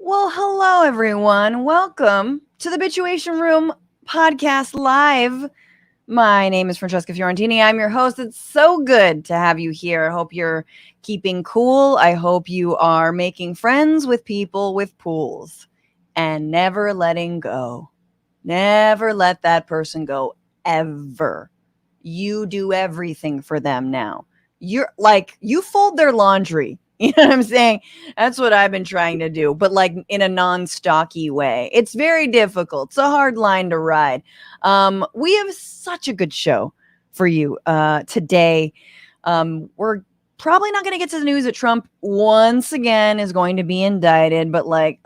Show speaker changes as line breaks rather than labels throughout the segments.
Well, hello, everyone. Welcome to the Bitchuation Room podcast live. My name is Francesca Fiorentini. I'm your host. It's so good to have you here. I hope you're keeping cool. I hope you are making friends with people with pools and never letting go. Never let that person go, ever. You do everything for them now. You're like, you fold their laundry. You know what I'm saying? That's what I've been trying to do, but like in a non-stocky way. It's very difficult. It's a hard line to ride. We have such a good show for you today. We're probably not going to get to the news that Trump once again is going to be indicted, but like,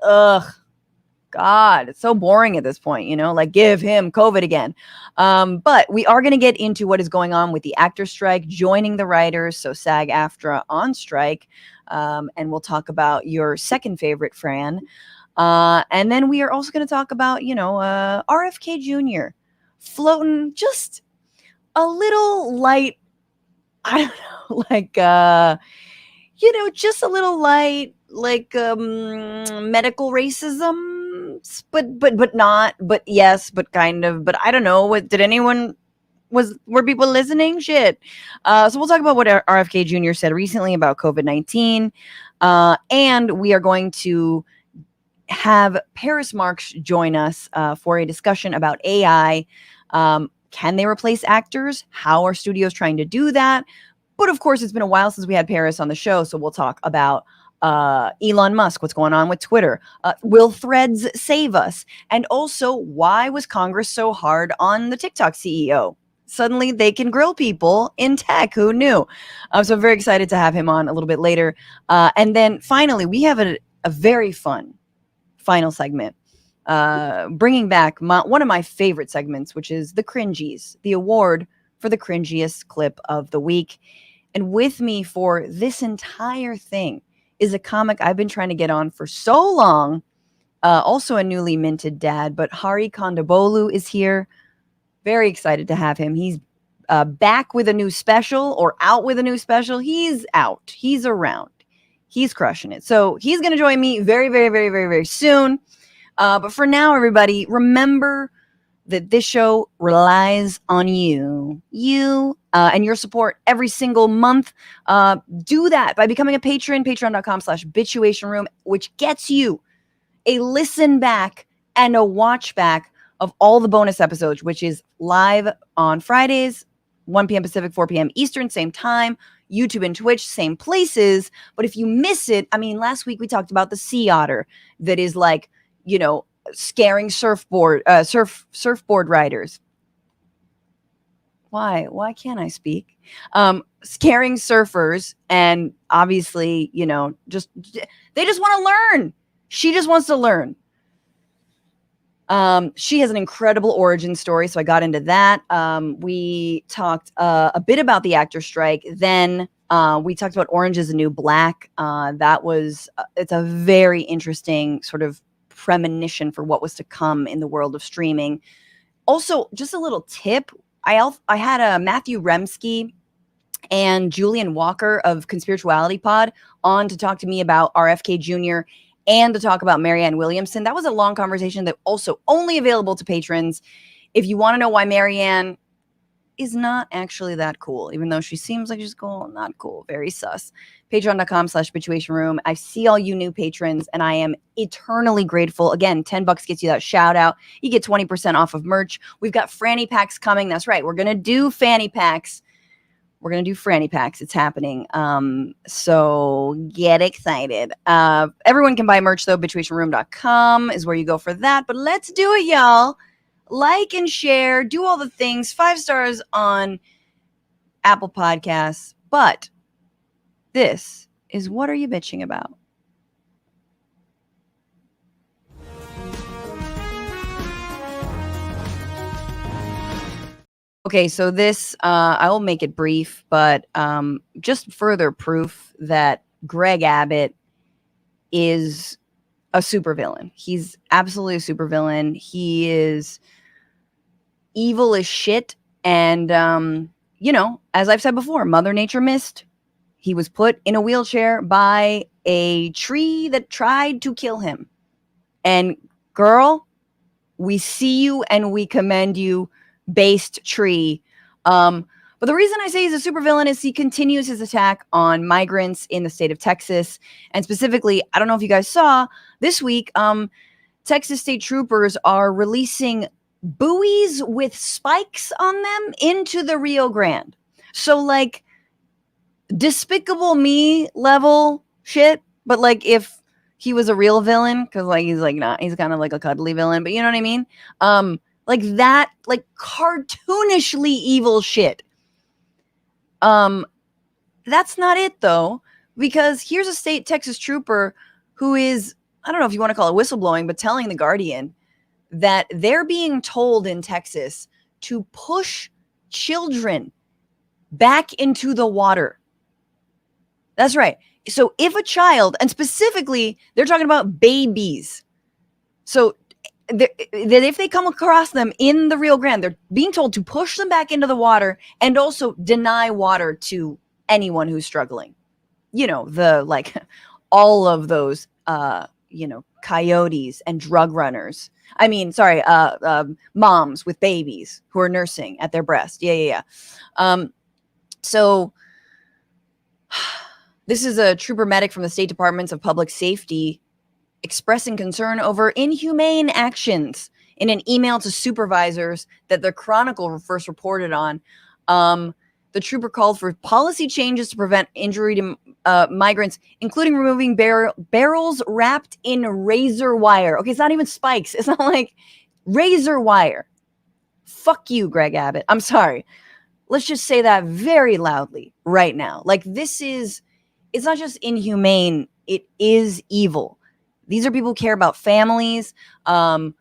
God, it's so boring at this point, you know, like give him COVID again. But we are going to get into what is going on with the actor strike, joining the writers. So SAG-AFTRA on strike. And we'll talk about your second favorite, Fran. And then we are also going to talk about, RFK Jr. floating just a little light. I don't know, like, just a little light, like medical racism. But not, but yes, but kind of, but I don't know. What did anyone were people listening? Shit. So we'll talk about what RFK Jr. said recently about COVID-19. And we are going to have Paris Marx join us for a discussion about AI. Can they replace actors? How are studios trying to do that? But of course, it's been a while since we had Paris on the show. So we'll talk about Elon Musk, what's going on with Twitter. Will Threads save us? And also, why was Congress so hard on the TikTok CEO? Suddenly they can grill people in tech. Who knew? So I'm very excited to have him on a little bit later. And then finally, we have a very fun final segment, bringing back one of my favorite segments, which is the Cringies, the award for the cringiest clip of the week. And with me for this entire thing is a comic I've been trying to get on for so long, also a newly minted dad, but Hari Kondabolu is here. Very excited to have him. He's back with a new special or out with a new special. He's out. He's around. He's crushing it. So he's going to join me very, very, very, very, very soon. But for now, everybody, remember that this show relies on you and your support every single month. Do that by becoming a patron, patreon.com/Bitchuation Room, which gets you a listen back and a watch back of all the bonus episodes, which is live on Fridays, 1 p.m. Pacific, 4 p.m. Eastern, same time, YouTube and Twitch, same places. But if you miss it, I mean, last week we talked about the sea otter that is like, scaring surfboard riders. Why can't I speak? Scaring surfers, and obviously, they just want to learn. She just wants to learn. She has an incredible origin story, so I got into that. We talked a bit about the actor strike. Then we talked about Orange is the New Black. It's a very interesting sort of premonition for what was to come in the world of streaming. Also, just a little tip. I had Matthew Remski and Julian Walker of Conspirituality Pod on to talk to me about RFK Jr. and to talk about Marianne Williamson. That was a long conversation that also only available to patrons. If you want to know why Marianne is not actually that cool, even though she seems like she's cool. Not cool. Very sus. Patreon.com/Bitchuation Room. I see all you new patrons, and I am eternally grateful. Again, $10 gets you that shout out. You get 20% off of merch. We've got Franny Packs coming. That's right. We're going to do Fanny Packs. We're going to do Franny Packs. It's happening. So get excited. Everyone can buy merch, though. Bitchuationroom.com is where you go for that. But let's do it, y'all. Like and share. Do all the things. 5 stars on Apple Podcasts. But this is What Are You Bitching About? Okay, so this, I will make it brief, but just further proof that Greg Abbott is a supervillain. He's absolutely a supervillain. He is evil as shit. And, as I've said before, Mother Nature missed. He was put in a wheelchair by a tree that tried to kill him. And girl, we see you and we commend you, based tree. But the reason I say he's a supervillain is he continues his attack on migrants in the state of Texas. And specifically, I don't know if you guys saw this week, Texas state troopers are releasing buoys with spikes on them into the Rio Grande. So like Despicable Me level shit, but like if he was a real villain, because like he's like not, he's kind of like a cuddly villain, but you know what I mean? Like that, like cartoonishly evil shit. That's not it though, because here's a state Texas trooper who is, I don't know if you want to call it whistleblowing, but telling The Guardian that they're being told in Texas to push children back into the water. That's right. So if a child, and specifically, they're talking about babies. So that if they come across them in the Rio Grande, they're being told to push them back into the water and also deny water to anyone who's struggling. You know, the like all of those, coyotes and drug runners. I mean, sorry, moms with babies who are nursing at their breast. Yeah. So this is a trooper medic from the State Departments of Public Safety expressing concern over inhumane actions in an email to supervisors that the Chronicle first reported on. The trooper called for policy changes to prevent injury to migrants, including removing barrels wrapped in razor wire. Okay, it's not even spikes. It's not like razor wire. Fuck you, Greg Abbott. I'm sorry. Let's just say that very loudly right now. Like it's not just inhumane. It is evil. These are people who care about families. No,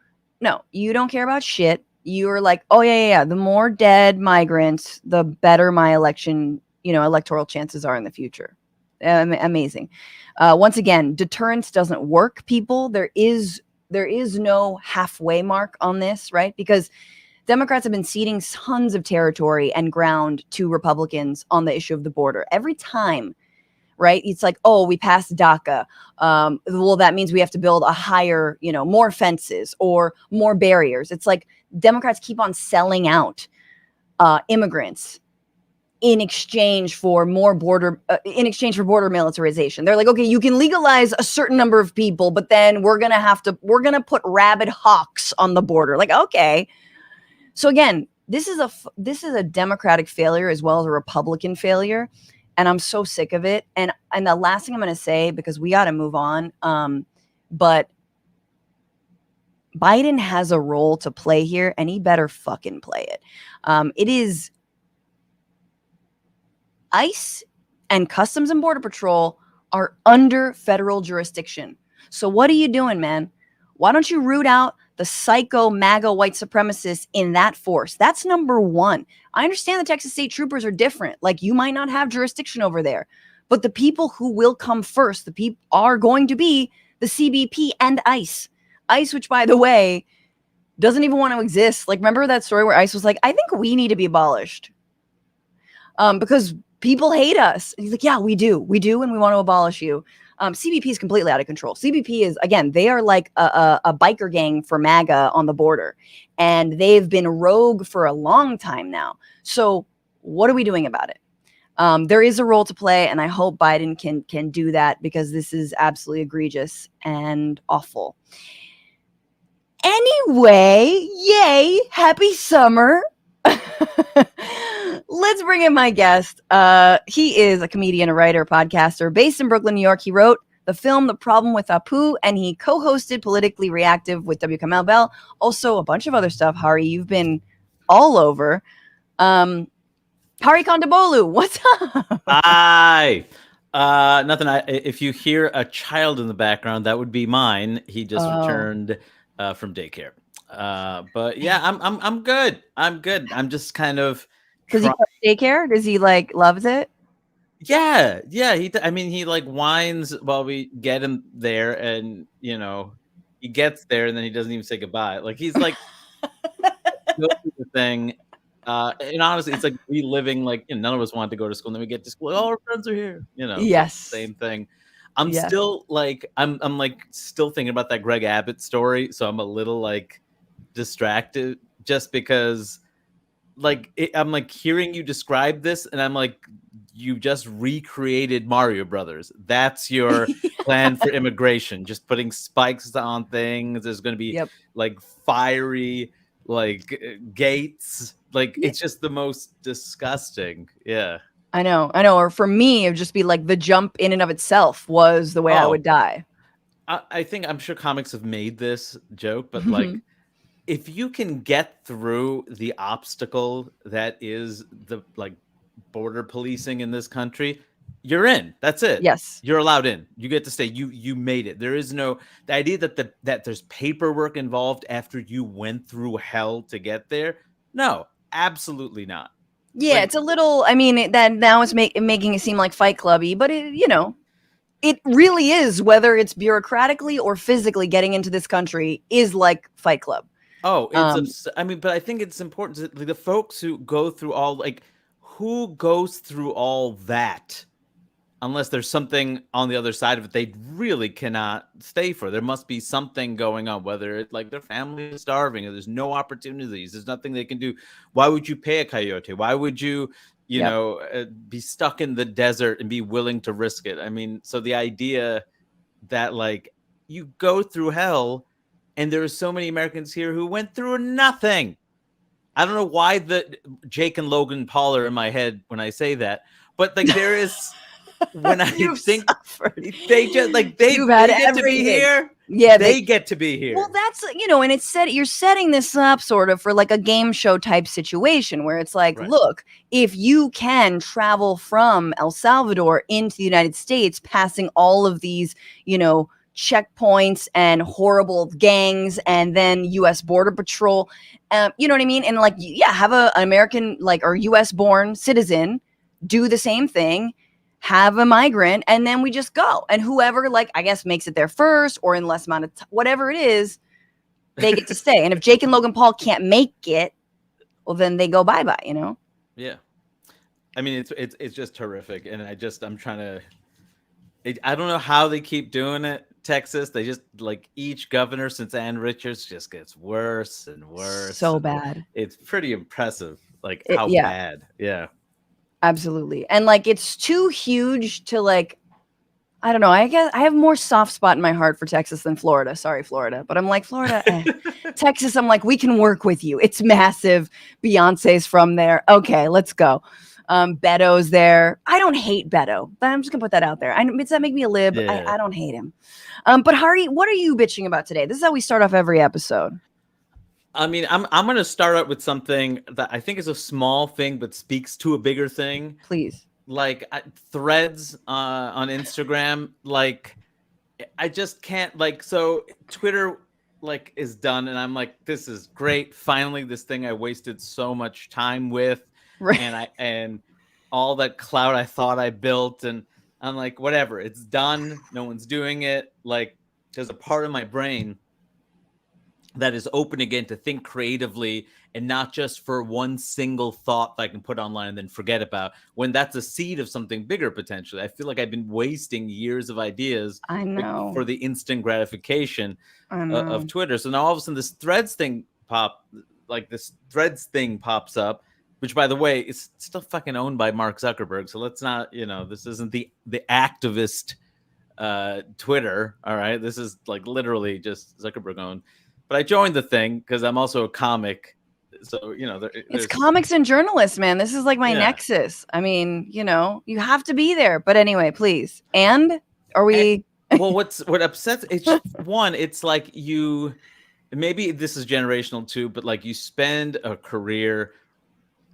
you don't care about shit. You're like, oh yeah. The more dead migrants, the better my electoral chances are in the future. Amazing. Once again, deterrence doesn't work, people. There is no halfway mark on this, right? Because Democrats have been ceding tons of territory and ground to Republicans on the issue of the border. Every time, right? It's like, oh, we passed DACA. Well, that means we have to build a higher, more fences or more barriers. It's like Democrats keep on selling out immigrants in exchange for border militarization. They're like, okay, you can legalize a certain number of people, but then we're going to put rabid hawks on the border. Like, okay. So again, this is a Democratic failure as well as a Republican failure. And I'm so sick of it. And the last thing I'm going to say, because we got to move on, but Biden has a role to play here, and he better fucking play it. It is ICE and Customs and Border Patrol are under federal jurisdiction. So what are you doing, man? Why don't you root out the psycho MAGA white supremacists in that force? That's number one. I understand the Texas state troopers are different. Like, you might not have jurisdiction over there, but the people who will come first, the people are going to be the CBP and ICE. ICE, which, by the way, doesn't even want to exist. Like, remember that story where ICE was like, I think we need to be abolished because people hate us. And he's like, yeah, we do. And we want to abolish you. CBP is completely out of control. CBP is, again, they are like a biker gang for MAGA on the border, and they've been rogue for a long time now. So what are we doing about it? There is a role to play, and I hope Biden can do that, because this is absolutely egregious and awful. Anyway, yay, happy summer. Let's bring in my guest. He is a comedian, a writer, podcaster based in Brooklyn, New York. He wrote the film The Problem with Apu, and he co-hosted Politically Reactive with W. Kamau Bell. Also a bunch of other stuff. Hari, you've been all over. Hari Kondabolu, what's up?
Hi. Nothing. If you hear a child in the background, that would be mine. He just returned from daycare. But yeah, I'm good. I'm good. I'm just kind of.
Does he go to daycare? Does he loves it?
Yeah. He like whines while we get him there, and he gets there and then he doesn't even say goodbye. Like he's like go through the thing. And honestly, it's like reliving, none of us want to go to school, and then we get to school, all our friends are here,
Yes,
same thing. I'm still I'm still thinking about that Greg Abbott story, so I'm a little distracted just because I'm hearing you describe this, and I'm like, you just recreated Mario Brothers. That's your plan for immigration, just putting spikes on things. There's going to be fiery gates. It's just the most disgusting. Yeah,
I know. Or for me, it would just be the jump in and of itself was the way I would die.
I'm sure comics have made this joke, but if you can get through the obstacle that is the border policing in this country, you're in. That's it.
Yes,
you're allowed in. You get to stay. You made it. There is no the idea that there's paperwork involved after you went through hell to get there. No, absolutely not.
Yeah, it's a little. I mean, that now it's making it seem like Fight Clubby, but it really is. Whether it's bureaucratically or physically getting into this country is like Fight Club.
Oh, it's but I think it's important to the folks who go through all who goes through all that, unless there's something on the other side of it they really cannot stay for. There must be something going on, whether it's their family is starving or there's no opportunities, there's nothing they can do. Why would you pay a coyote? Why would you be stuck in the desert and be willing to risk it? I mean, so the idea that you go through hell, and there are so many Americans here who went through nothing. I don't know why the Jake and Logan Paul are in my head when I say that, but there is when I think suffered. They just they get to be here.
Yeah,
they get to be here.
Well, that's and it's you're setting this up sort of for a game show type situation where it's right. Look, if you can travel from El Salvador into the United States, passing all of these, checkpoints and horrible gangs, and then U.S. Border Patrol, you know what I mean? And have an American or U.S. born citizen do the same thing, have a migrant, and then we just go. And whoever I guess makes it there first or in less amount of time, whatever it is, they get to stay. And if Jake and Logan Paul can't make it, well, then they go bye-bye,
Yeah. I mean, it's just horrific. And I'm trying to, I don't know how they keep doing it. Texas, they just each governor since Ann Richards just gets worse and worse.
So bad.
It's pretty impressive, how bad. Yeah.
Absolutely. And it's too huge to I don't know. I guess I have more soft spot in my heart for Texas than Florida. Sorry, Florida. But I'm Florida, Texas, I'm we can work with you. It's massive. Beyonce's from there. Okay, let's go. Beto's there. I don't hate Beto, but I'm just gonna put that out there. Does that make me a lib? Yeah. I don't hate him. But Hari, what are you bitching about today? This is how we start off every episode.
I mean, I'm going to start out with something that I think is a small thing, but speaks to a bigger thing.
Please.
Threads on Instagram. I just can't so Twitter is done, and I'm this is great. Finally, this thing I wasted so much time with. Right. And all that cloud I thought I built, and I'm whatever, it's done. No one's doing it. There's a part of my brain that is open again to think creatively and not just for one single thought that I can put online and then forget about, when that's a seed of something bigger potentially. I feel like I've been wasting years of ideas
I know.
for the instant gratification
I know.
of Twitter. So now all of a sudden this Threads thing pops up, which, by the way, is still fucking owned by Mark Zuckerberg. So let's not, this isn't the activist Twitter. All right. This is like literally just Zuckerberg owned. But I joined the thing because I'm also a comic. So,
it's comics and journalists, man. This is like my nexus. I mean, you have to be there. But anyway, please. And are we...
Well, what upsets, it's like maybe this is generational too, but like you spend a career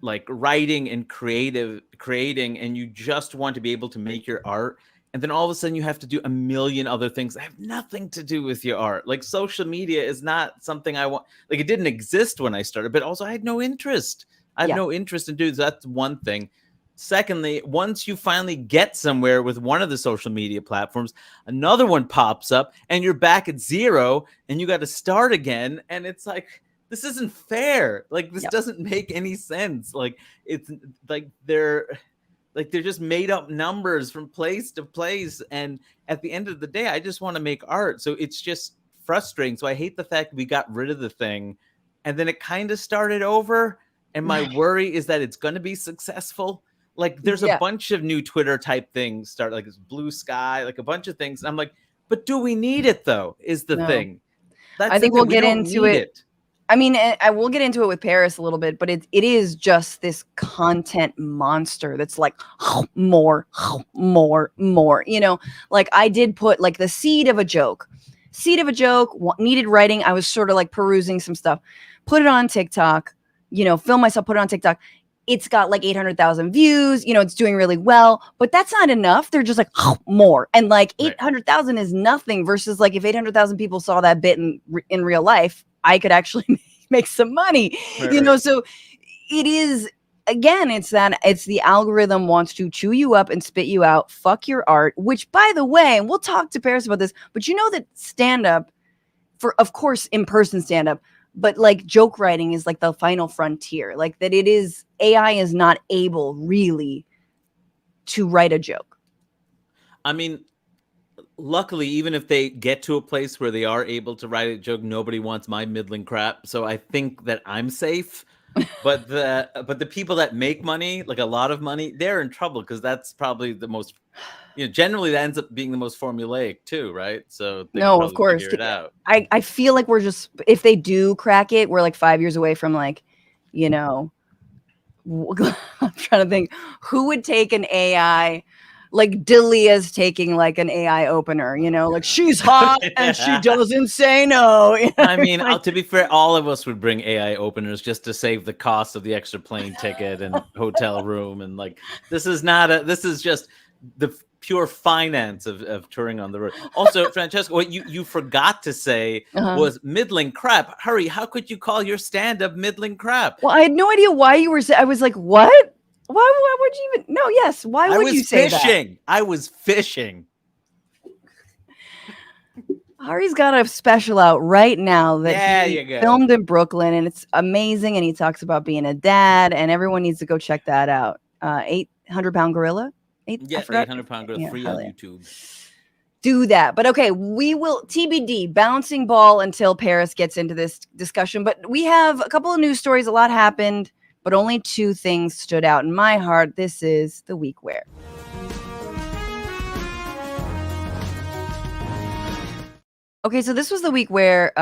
like writing and creating, and you just want to be able to make your art. And then all of a sudden you have to do a million other things that have nothing to do with your art. Like social media is not something I want. Like it didn't exist when I started, but also I had no interest. I have no interest in doing so. That's one thing. Secondly, once you finally get somewhere with one of the social media platforms, another one pops up and you're back at zero and you got to start again. And it's like, this isn't fair. Like this doesn't make any sense. Like it's like they're just made up numbers from place to place. And at the end of the day, I just want to make art. So it's just frustrating. So I hate the fact we got rid of the thing and then it kind of started over. And my worry is that it's going to be successful. Like there's a bunch of new Twitter type things start, like this Blue Sky, like a bunch of things. And I'm like, but do we need it though? Is the thing.
I think we'll get into it. I mean, I will get into it with Paris a little bit, but it is just this content monster that's like more. Like I did put like the seed of a joke, needed writing. I was sort of like perusing some stuff, put it on TikTok, film myself, put it on TikTok. It's got like 800,000 views, it's doing really well, but that's not enough. They're just like more. And like 800,000 is nothing versus like if 800,000 people saw that bit in real life, I could actually make some money, so it is, again, it's the algorithm wants to chew you up and spit you out, fuck your art, which by the way, and we'll talk to Paris about this, but that stand-up, for of course, in-person stand-up, but like joke writing is like the final frontier, like that AI is not able really to write a joke.
I mean, luckily, even if they get to a place where they are able to write a joke, nobody wants my middling crap. So I think that I'm safe. But the people that make money, like a lot of money, they're in trouble because that's probably the most, generally that ends up being the most formulaic too, right? So
no, of course,
figure it out.
I feel like we're just, if they do crack it, we're like 5 years away from like, I'm trying to think who would take an AI. Like Delia's taking like an AI opener, like she's hot and she doesn't say no.
I mean, to be fair, all of us would bring AI openers just to save the cost of the extra plane ticket and hotel room. And like, this is just the pure finance of touring on the road. Also, Francesca, what you forgot to say was middling crap. Hurry, how could you call your stand-up middling crap?
Well, I had no idea why you were saying. I was like, what? Why would you even? No, yes. Why would you say that?
I was fishing.
Ari's got a special out right now that he filmed in Brooklyn, and it's amazing. And he talks about being a dad, and everyone needs to go check that out. 800-pound gorilla.
800-pound gorilla, free on YouTube.
Do that. But okay, we will TBD, bouncing ball until Paris gets into this discussion. But we have a couple of news stories. A lot happened. But only two things stood out in my heart. This is the week where. Okay, so this was the week where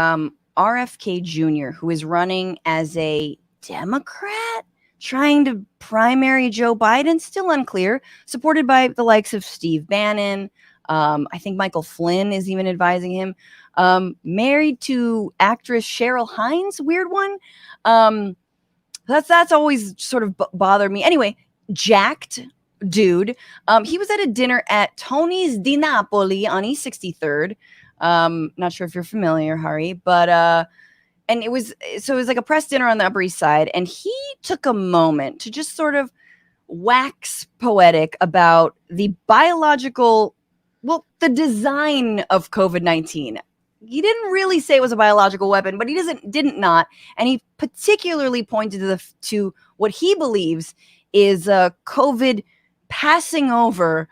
RFK Jr., who is running as a Democrat, trying to primary Joe Biden, still unclear, supported by the likes of Steve Bannon. I think Michael Flynn is even advising him. Married to actress Cheryl Hines, weird one. That's always sort of bothered me. Anyway, jacked dude. He was at a dinner at Tony's di Napoli on East 63rd. Not sure if you're familiar, Hari, but and it was like a press dinner on the Upper East Side, and he took a moment to just sort of wax poetic about the the design of COVID-19. he didn't really say it was a biological weapon, but he didn't not. And he particularly pointed to what he believes is COVID passing over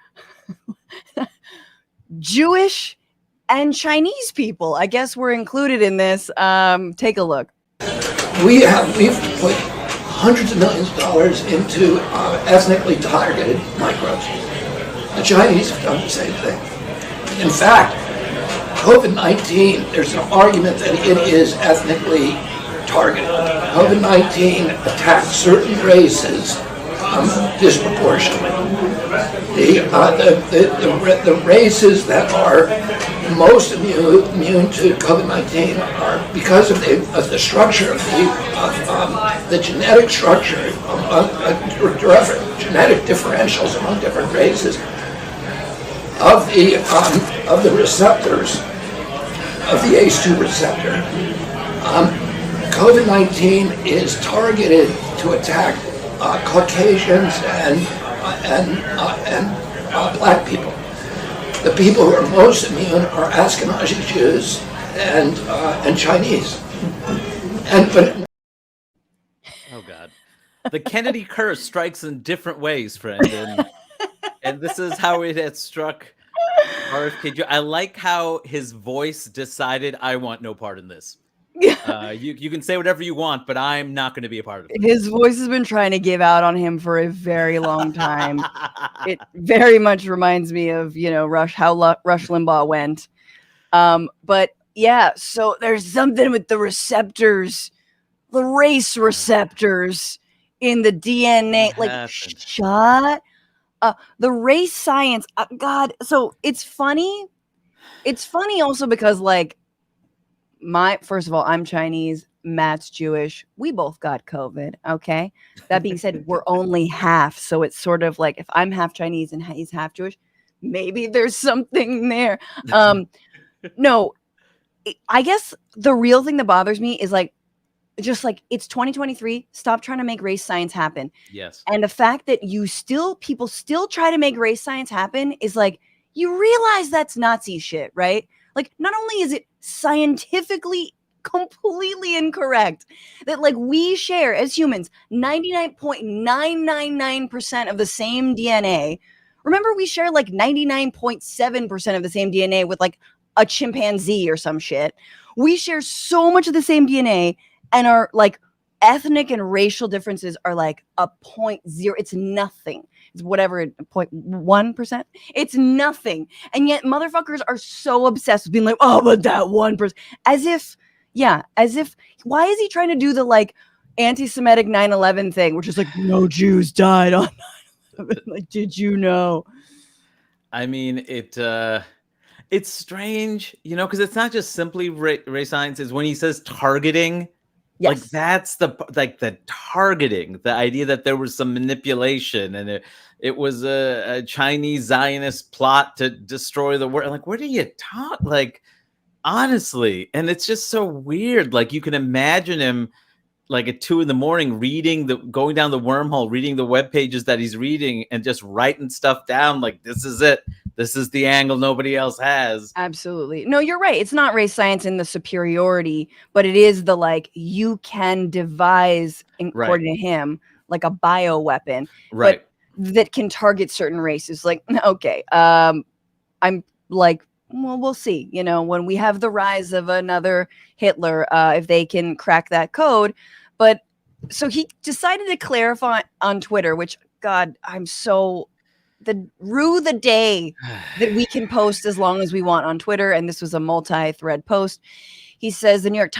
Jewish and Chinese people. I guess we're included in this. Take a look.
We've put hundreds of millions of dollars into ethnically targeted microbes. The Chinese have done the same thing. In fact, COVID-19, there's an argument that it is ethnically targeted. COVID-19 attacks certain races disproportionately. The races that are most immune to COVID-19 are because of the structure of the genetic structure, genetic differentials among different races of the receptors of the ACE2 receptor. COVID-19 is targeted to attack Caucasians and black people. The people who are most immune are Ashkenazi Jews and Chinese.
Oh God, the Kennedy curse strikes in different ways, friend, and this is how it had struck RFK Jr. I like how his voice decided, I want no part in this. You can say whatever you want, but I'm not going to be a part of it.
His voice has been trying to give out on him for a very long time. It very much reminds me of, Rush Limbaugh went. But yeah, so there's something with the receptors, the race receptors in the DNA. Like, shut up. The race science. God. So it's funny. It's funny also because, like, first of all, I'm Chinese, Matt's Jewish. We both got COVID. Okay. That being said, we're only half. So it's sort of like if I'm half Chinese and he's half Jewish, maybe there's something there. No, I guess the real thing that bothers me is just like it's 2023. Stop trying to make race science happen.
Yes.
And the fact that people still try to make race science happen is like, you realize that's Nazi shit, right? Like, not only is it scientifically completely incorrect that, like, we share as humans 99.999% of the same DNA. Remember, we share like 99.7% of the same DNA with like a chimpanzee or some shit. We share so much of the same DNA, and our like ethnic and racial differences are like a 0.0. It's nothing. It's whatever, 0.1%. It's nothing. And yet motherfuckers are so obsessed with being like, oh, but that 1%. As if, why is he trying to do the like anti-Semitic 9/11 thing, which is like, no Jews died on 9/11. Like, did you know?
I mean, it's strange, because it's not just simply race science. Is when he says targeting. Yes. Like that's the targeting, the idea that there was some manipulation and it was a Chinese Zionist plot to destroy the world. Like, where do you talk? Like, honestly, and it's just so weird. Like, you can imagine him like at 2 a.m. going down the wormhole, reading the web pages that he's reading and just writing stuff down. Like, this is it. This is the angle nobody else has.
Absolutely. No, you're right. It's not race science in the superiority, but it is the like, you can devise, according to him, like a bioweapon,
right?
But that can target certain races. Like, okay, I'm like, well, we'll see. When we have the rise of another Hitler, if they can crack that code. But so he decided to clarify on Twitter, which, God, I'm so. Rue the day that we can post as long as we want on Twitter. And this was a multi-thread post. He says the New York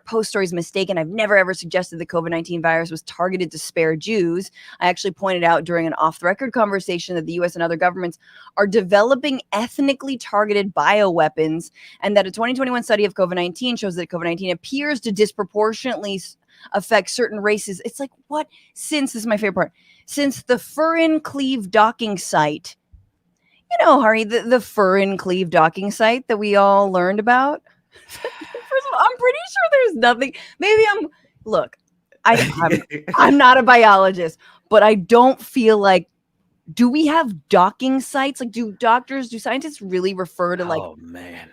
Post story is mistaken. I've never ever suggested the COVID-19 virus was targeted to spare Jews. I actually pointed out during an off-the-record conversation that the US and other governments are developing ethnically targeted bioweapons, and that a 2021 study of COVID-19 shows that COVID-19 appears to disproportionately affect certain races. It's like, what? This is my favorite part. Since the Fur-in-Cleave docking site, Hari, the Fur-in-Cleave docking site that we all learned about. First of all, I'm pretty sure there's nothing. Maybe I'm not a biologist, but I don't feel like, do we have docking sites? Like, do scientists really refer to like,
oh man,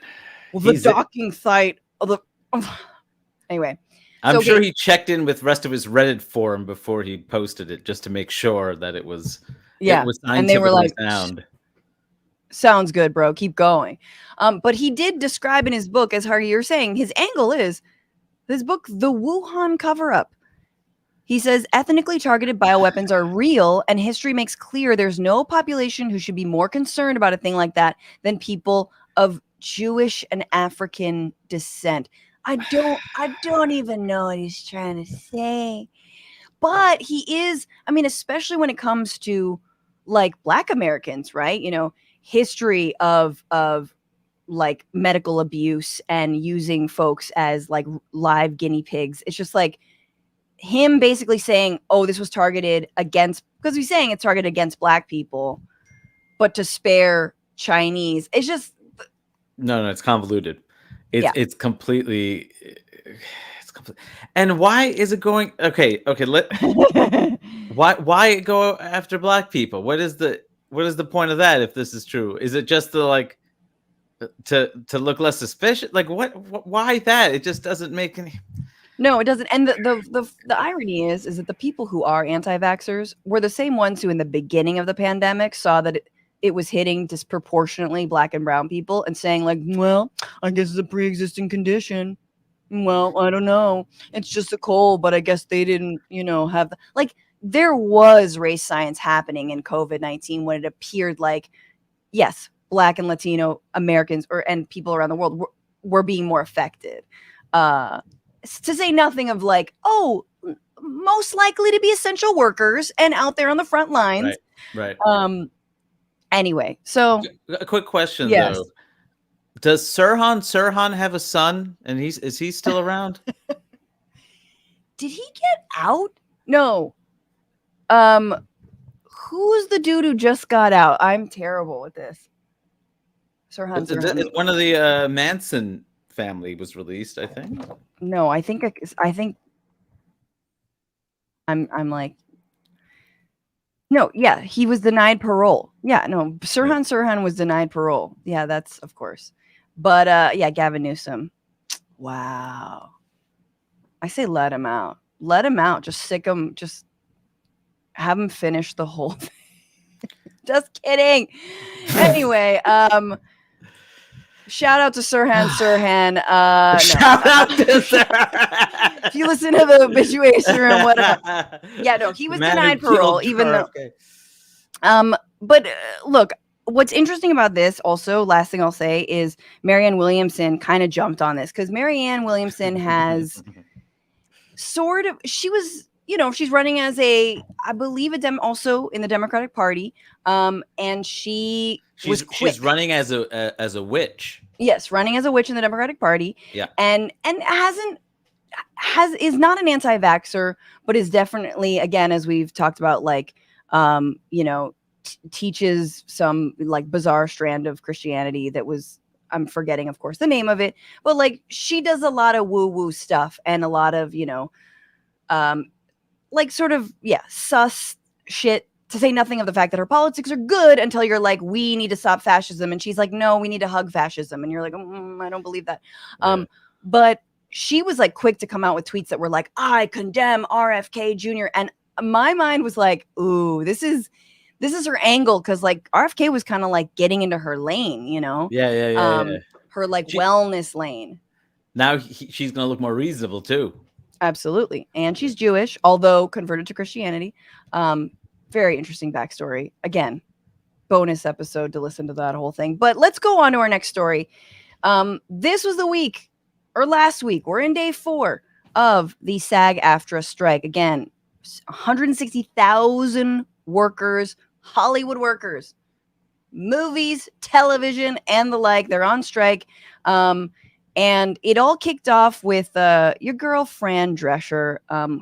Well, the docking site of the anyway.
I'm sure he checked in with the rest of his Reddit forum before he posted it just to make sure that it was
and they were like,
sound.
Sounds good, bro. Keep going. But he did describe in his book, as Hardy, you're saying, his angle is his book, The Wuhan Cover-Up. He says ethnically targeted bioweapons are real, and history makes clear there's no population who should be more concerned about a thing like that than people of Jewish and African descent. I don't even know what he's trying to say. But he is, I mean, especially when it comes to like Black Americans, right? You know, history of like medical abuse and using folks as like live guinea pigs. It's just like him basically saying, oh, this was targeted against, because he's saying it's targeted against Black people, but to spare Chinese. It's just.
No, it's convoluted. It's completely. And why is it going? Okay. Why go after Black people? What is the point of that? If this is true, is it just to look less suspicious? Like what? Why that? It just doesn't make any.
No, it doesn't. And the irony is that the people who are anti-vaxxers were the same ones who, in the beginning of the pandemic, saw that it was hitting disproportionately Black and brown people and saying like, well, I guess it's a pre-existing condition. Well, I don't know. It's just a cold, but I guess they didn't, have like there was race science happening in COVID-19 when it appeared like, yes, Black and Latino Americans and people around the world were being more affected. To say nothing of like, oh, most likely to be essential workers and out there on the front lines.
Right.
Anyway, so
a quick question though. Does Sirhan have a son, and is he still around?
Did he get out? No. Who's the dude who just got out? I'm terrible with this. Sirhan.
One of the Manson family was released, I think.
No, I think I'm like. No, yeah, he was denied parole. Yeah, no, Sirhan was denied parole. Yeah, that's of course. But Gavin Newsom. Wow. I say let him out. Let him out. Just sick him. Just have him finish the whole thing. Just kidding. Anyway, shout out to Sirhan.
Shout out to Sirhan.
If you listen to the Bitchuation Room, whatever. Yeah, no, he was denied parole, even though. But look, what's interesting about this, also, last thing I'll say is Marianne Williamson kind of jumped on this because Marianne Williamson has she was, she's running as I believe also in the Democratic Party, and she's
running as a witch.
Yes, running as a witch in the Democratic Party.
Yeah,
and is not an anti-vaxxer, but is definitely, again, as we've talked about, like, teaches some like bizarre strand of Christianity that was, I'm forgetting, of course, the name of it, but like she does a lot of woo-woo stuff and a lot of, like sort of, sus shit, to say nothing of the fact that her politics are good until you're like, we need to stop fascism. And she's like, no, we need to hug fascism. And you're like, I don't believe that. Yeah. But she was like quick to come out with tweets that were like, I condemn RFK Jr. And my mind was like, ooh, this is her angle, because like RFK was kind of like getting into her lane,
Yeah.
Her like wellness lane.
Now she's gonna look more reasonable too.
Absolutely, and she's Jewish, although converted to Christianity. Very interesting backstory. Again, bonus episode to listen to that whole thing. But let's go on to our next story. This was the week, or last week. We're in day 4 of the SAG-AFTRA strike. Again, 160,000 workers. Hollywood workers, movies, television, and the like. They're on strike. And it all kicked off with your girl, Fran Drescher,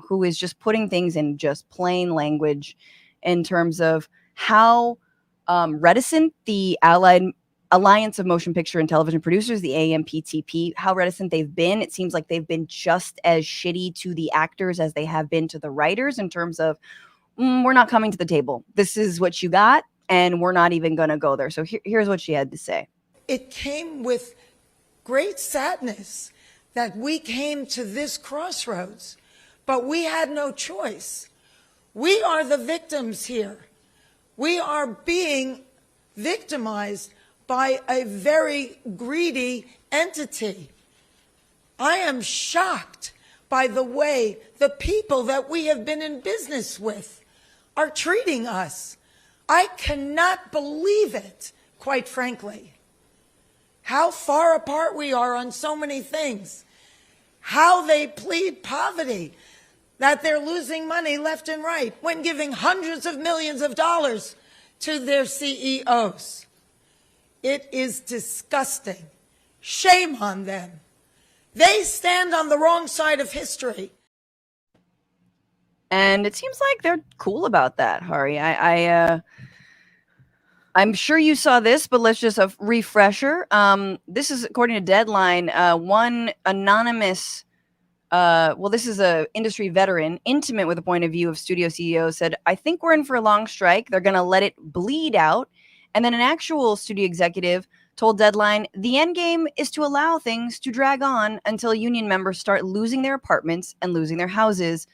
who is just putting things in just plain language in terms of how reticent the Alliance of Motion Picture and Television Producers, the AMPTP, how reticent they've been. It seems like they've been just as shitty to the actors as they have been to the writers in terms of, we're not coming to the table. This is what you got, and we're not even going to go there. So here's what she had to say.
It came with great sadness that we came to this crossroads, but we had no choice. We are the victims here. We are being victimized by a very greedy entity. I am shocked by the way the people that we have been in business with are treating us. I cannot believe it, quite frankly. How far apart we are on so many things. How they plead poverty, that they're losing money left and right when giving hundreds of millions of dollars to their CEOs. It is disgusting. Shame on them. They stand on the wrong side of history.
And it seems like they're cool about that, Hari. I'm sure you saw this, but let's just a refresher. This is according to Deadline. One anonymous, this is a industry veteran, intimate with the point of view of studio CEOs, said, "I think we're in for a long strike. They're going to let it bleed out." And then an actual studio executive told Deadline, "The end game is to allow things to drag on until union members start losing their apartments and losing their houses."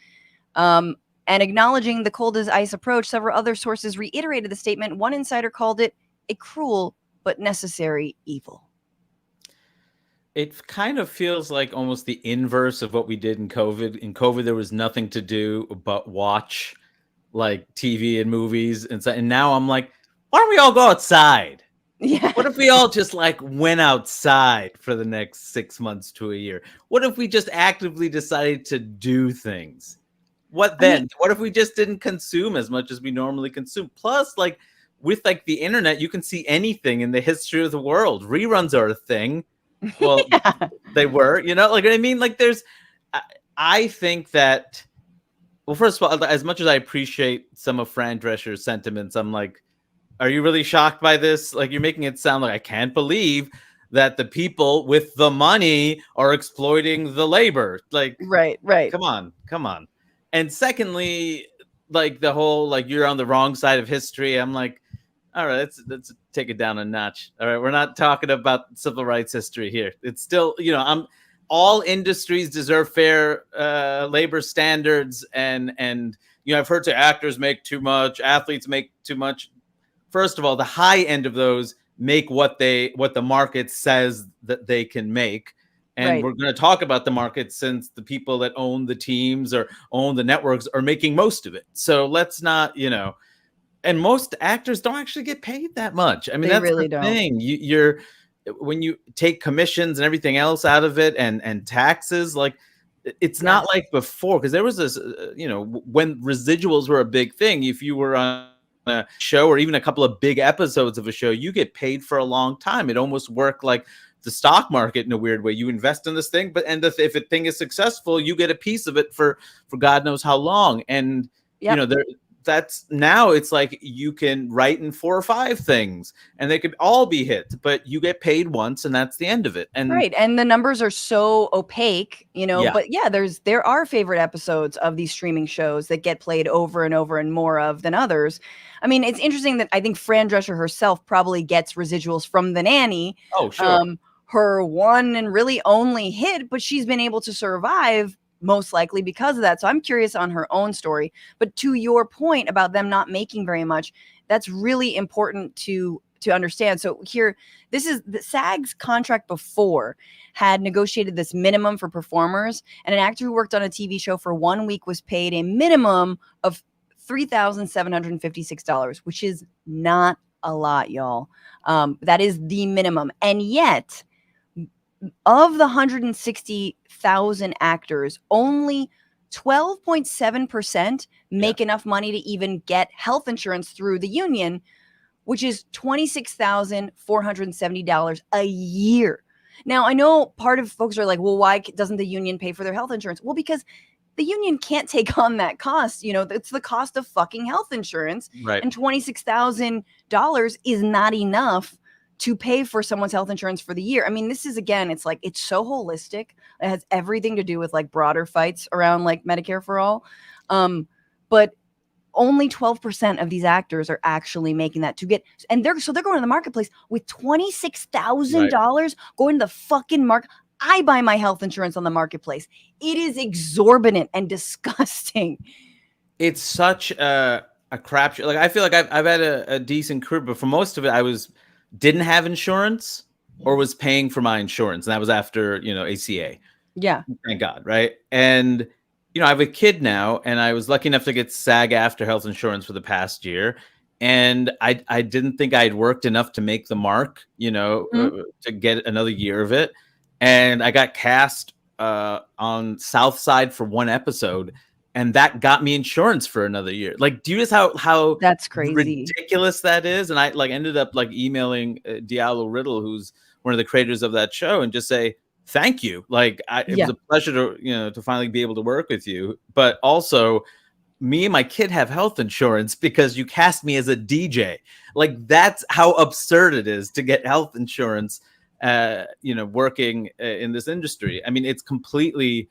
And acknowledging the cold as ice approach, several other sources reiterated the statement. One insider called it a cruel but necessary evil.
It kind of feels like almost the inverse of what we did in COVID. In COVID, there was nothing to do but watch like TV and movies. And now I'm like, why don't we all go outside?
Yeah.
What if we all just like went outside for the next 6 months to a year? What if we just actively decided to do things? What then? What if we just didn't consume as much as we normally consume? Plus, like with like the internet, you can see anything in the history of the world. Reruns are a thing. Well, yeah. They were, like I mean, like I think that, well, first of all, as much as I appreciate some of Fran Drescher's sentiments, I'm like, are you really shocked by this? Like, you're making it sound like I can't believe that the people with the money are exploiting the labor. Like,
right.
Come on. And secondly, like the whole, like, you're on the wrong side of history. I'm like, all right, let's take it down a notch. All right. We're not talking about civil rights history here. It's still, all industries deserve fair labor standards. And, I've heard actors make too much, athletes make too much. First of all, the high end of those make what the market says that they can make. And right. We're going to talk about the market since the people that own the teams or own the networks are making most of it. So let's not, and most actors don't actually get paid that much. I mean, that's really the thing. You're when you take commissions and everything else out of it and taxes, like it's not like before, because there was this, when residuals were a big thing. If you were on a show or even a couple of big episodes of a show, you get paid for a long time. It almost worked like the stock market in a weird way. You invest in this thing, if a thing is successful, you get a piece of it for God knows how long. And that's now it's like you can write in 4 or 5 things and they could all be hit, but you get paid once and that's the end of it. And
right. And the numbers are so opaque, but there are favorite episodes of these streaming shows that get played over and over and more of than others. I mean, it's interesting that I think Fran Drescher herself probably gets residuals from The Nanny.
Oh, sure.
Her one and really only hit, but she's been able to survive most likely because of that. So I'm curious on her own story. But to your point about them not making very much, that's really important to understand. So here, this is the SAG's contract before had negotiated this minimum for performers, and an actor who worked on a TV show for 1 week was paid a minimum of $3,756, which is not a lot, y'all. That is the minimum. And yet, of the 160,000 actors, only 12.7% make enough money to even get health insurance through the union, which is $26,470 a year. Now, I know part of folks are like, well, why doesn't the union pay for their health insurance? Well, because the union can't take on that cost. It's the cost of fucking health insurance.
Right.
And $26,000 is not enough to pay for someone's health insurance for the year. I mean, this is, again, it's like, it's so holistic. It has everything to do with like broader fights around like Medicare for all. But only 12% of these actors are actually making that to get, and they're going to the marketplace with $26,000 going to the fucking market. I buy my health insurance on the marketplace. It is exorbitant and disgusting.
It's such a crapshoot. Like, I feel like I've had a decent career, but for most of it, didn't have insurance or was paying for my insurance, and that was after ACA.
Yeah,
thank God, right? And I have a kid now, and I was lucky enough to get SAG-AFTRA health insurance for the past year, and I didn't think I had worked enough to make the mark, to get another year of it, and I got cast on South Side for one episode. And that got me insurance for another year. Like, do you know how
that's crazy,
ridiculous that is? And I ended up emailing Diallo Riddle, who's one of the creators of that show, and just say thank you. Like, it was a pleasure to finally be able to work with you. But also, me and my kid have health insurance because you cast me as a DJ. Like, that's how absurd it is to get health insurance. Working in this industry. I mean, it's completely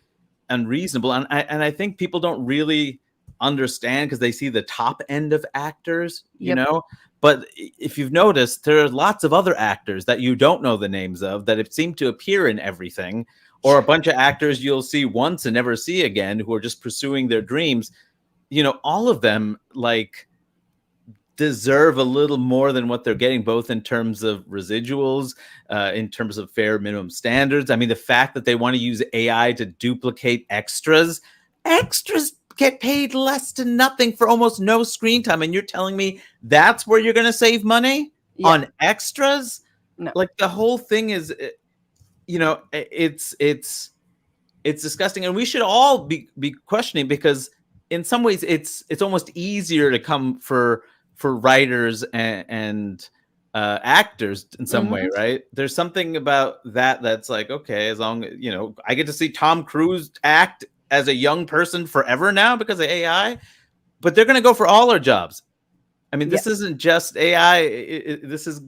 unreasonable, and I think people don't really understand because they see the top end of actors, but if you've noticed, there are lots of other actors that you don't know the names of that seem to appear in everything, or a bunch of actors you'll see once and never see again who are just pursuing their dreams. All of them deserve a little more than what they're getting, both in terms of residuals, in terms of fair minimum standards. I mean, the fact that they want to use AI to duplicate extras get paid less to nothing for almost no screen time. And you're telling me that's where you're going to save money on extras?
No.
Like, the whole thing is, it's disgusting. And we should all be questioning, because in some ways it's almost easier to come for writers and actors in some way, right? There's something about that's like, okay, as long as I get to see Tom Cruise act as a young person forever now because of AI, but they're going to go for all our jobs. I mean, this isn't just AI. This is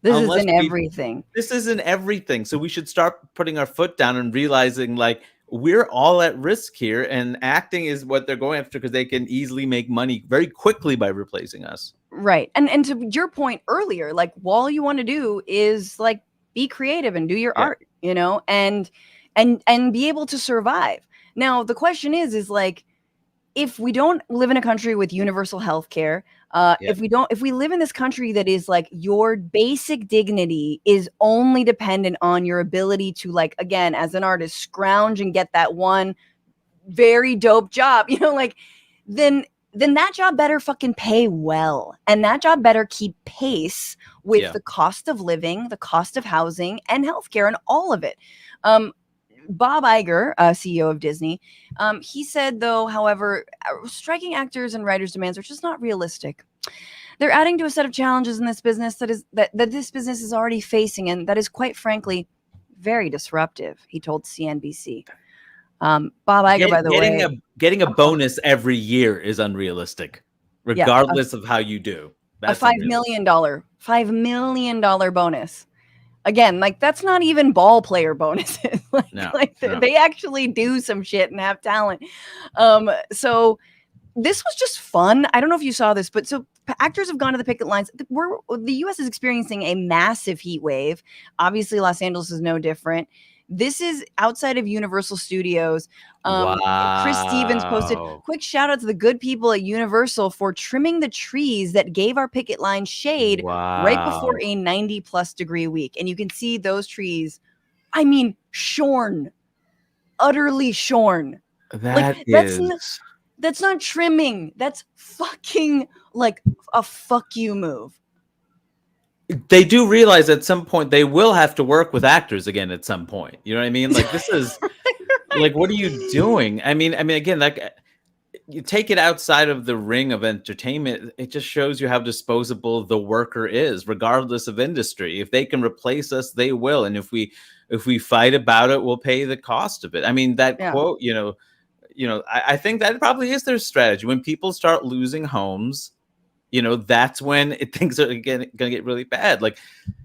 in
everything.
This is in everything. So we should start putting our foot down and realizing, like, we're all at risk here, and acting is what they're going after because they can easily make money very quickly by replacing us.
Right. And to your point earlier, like, all you want to do is like be creative and do your art, and be able to survive. Now, the question is like, if we don't live in a country with universal health care, if we live in this country that is like, your basic dignity is only dependent on your ability to, like, again, as an artist, scrounge and get that one very dope job, then that job better fucking pay well. And that job better keep pace with the cost of living, the cost of housing, and healthcare, and all of it. Bob Iger, CEO of Disney, he said, though, however, striking actors and writers' demands are just not realistic. They're adding to a set of challenges in this business that this business is already facing, and that is, quite frankly, very disruptive, he told CNBC. Bob Iger, by the way,
getting a bonus every year is unrealistic, regardless of how you do. That's
a $5 million bonus. Again, like, that's not even ball player bonuses. They actually do some shit and have talent. So this was just fun. I don't know if you saw this, but so actors have gone to the picket lines. The U.S. is experiencing a massive heat wave. Obviously, Los Angeles is no different. This is outside of Universal Studios. Chris Stevens posted, quick shout out to the good people at Universal for trimming the trees that gave our picket line shade right before a 90+ degree week. And you can see those trees, shorn, utterly shorn. That's not trimming. That's fucking like a fuck you move.
They do realize at some point they will have to work with actors again at some point. You know what I mean? Like, this is like, what are you doing? I mean, again, like, you take it outside of the ring of entertainment, it just shows you how disposable the worker is, regardless of industry. If they can replace us, they will. And if we fight about it, we'll pay the cost of it. I mean, that quote, I think that probably is their strategy. When people start losing homes, that's when things are going to get really bad. Like,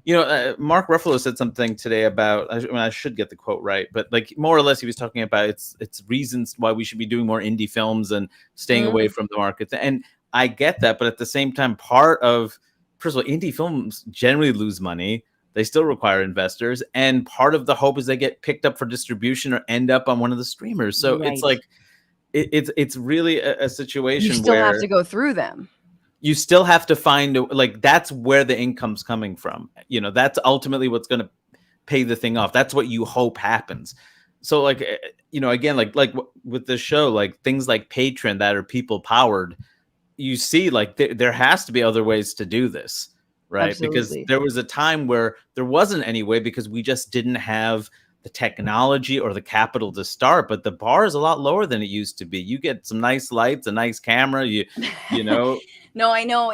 Mark Ruffalo said something today about, I should get the quote right, but like, more or less he was talking about it's reasons why we should be doing more indie films and staying away from the market. And I get that, but at the same time, part of, first of all, indie films generally lose money. They still require investors, and part of the hope is they get picked up for distribution or end up on one of the streamers. So it's like it's really a situation
you still
where
have to go through them.
You still have to find like that's where the income's coming from. You know, that's ultimately what's going to pay the thing off. That's what you hope happens. So like, you know, again, like with this show, like things like Patron that are people powered, you see like there has to be other ways to do this. Right.
Absolutely.
Because there was a time where there wasn't any way because we just didn't have the technology or the capital to start. But the bar is a lot lower than it used to be. You get some nice lights, a nice camera, you know.
No, I know.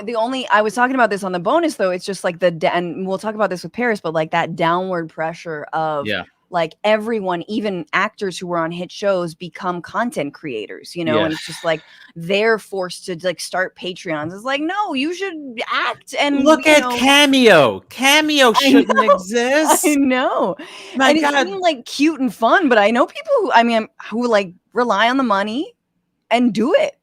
I was talking about this on the bonus, though. It's just like and we'll talk about this with Paris, but like that downward pressure of like everyone, even actors who were on hit shows, become content creators, you know, and it's just like they're forced to like start Patreons. It's like, no, you should act and
look at Cameo. Cameo shouldn't exist.
I know.
My
God. It seemed like cute and fun, but I know people who like rely on the money and do it.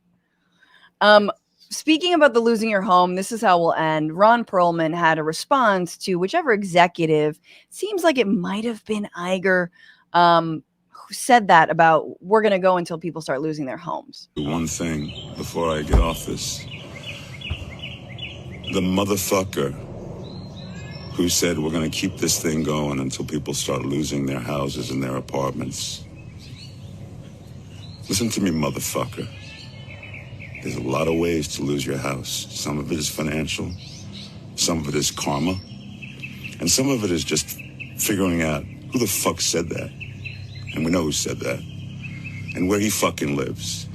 Speaking about the losing your home, this is how we'll end. Ron Perlman had a response to whichever executive, seems like it might have been Iger, who said that about we're going to go until people start losing their homes.
One thing before I get off this. The motherfucker who said we're going to keep this thing going until people start losing their houses and their apartments. Listen to me, motherfucker. There's a lot of ways to lose your house. Some of it is financial, some of it is karma, and some of it is just figuring out who the fuck said that. And we know who said that, and where he fucking lives.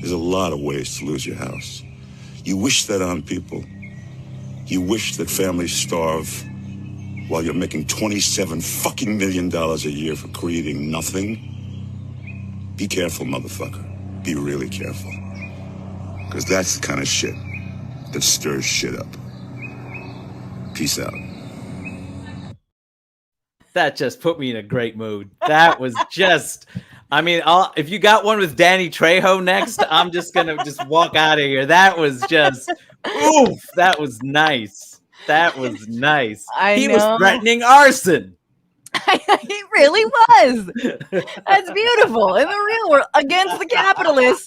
There's a lot of ways to lose your house. You wish that on people. You wish that families starve while you're making $27 fucking million a year for creating nothing. Be careful, motherfucker. Be really careful. Because that's the kind of shit that stirs shit up. Peace out.
That just put me in a great mood. That was just, I mean, if you got one with Danny Trejo next, I'm just going to just walk out of here. That was just, oof, that was nice. That was nice. He was threatening arson.
He really was. That's beautiful. In the real world, against the capitalists.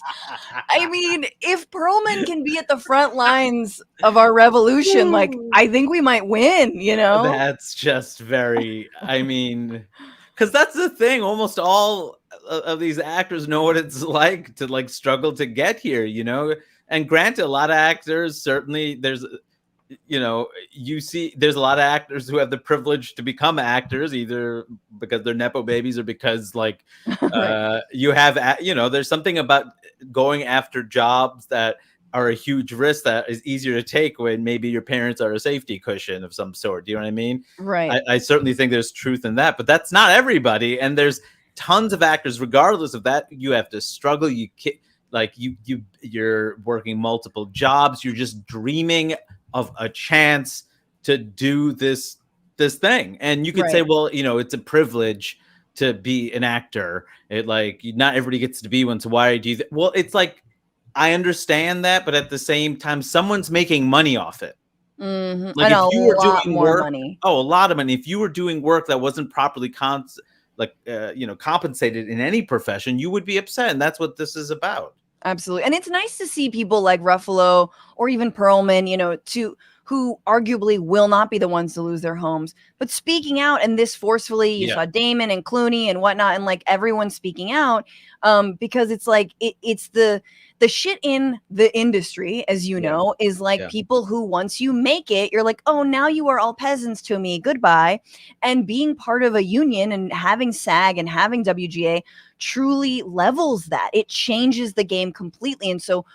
I mean, if Perlman can be at the front lines of our revolution, like, I think we might win, you know?
That's just very, I mean, because that's the thing. Almost all of these actors know what it's like to like struggle to get here, you know? And granted, a lot of actors, certainly there's, you know, you see there's a lot of actors who have the privilege to become actors, either because they're Nepo babies or because like you have, you know, there's something about going after jobs that are a huge risk that is easier to take when maybe your parents are a safety cushion of some sort. Do you know what I mean?
Right.
I certainly think there's truth in that, but that's not everybody. And there's tons of actors, regardless of that, you have to struggle. You're working multiple jobs. You're just dreaming of a chance to do this thing. And you could say, well, you know, it's a privilege to be an actor. It like not everybody gets to be one. So why do you? Well, it's like, I understand that, but at the same time, someone's making money off it.
Mm-hmm.
Like if you were doing work,
money.
a lot of money. If you were doing work that wasn't properly compensated in any profession, you would be upset. And that's what this is about.
Absolutely. And it's nice to see people like Ruffalo or even Perlman, you know, who arguably will not be the ones to lose their homes, but speaking out, and this forcefully, you saw Damon and Clooney and whatnot, and like everyone speaking out, because it's like, it's the shit in the industry, as you know, is like people who once you make it, you're like, oh, now you are all peasants to me. Goodbye. And being part of a union and having SAG and having WGA truly levels that. It changes the game completely. And so,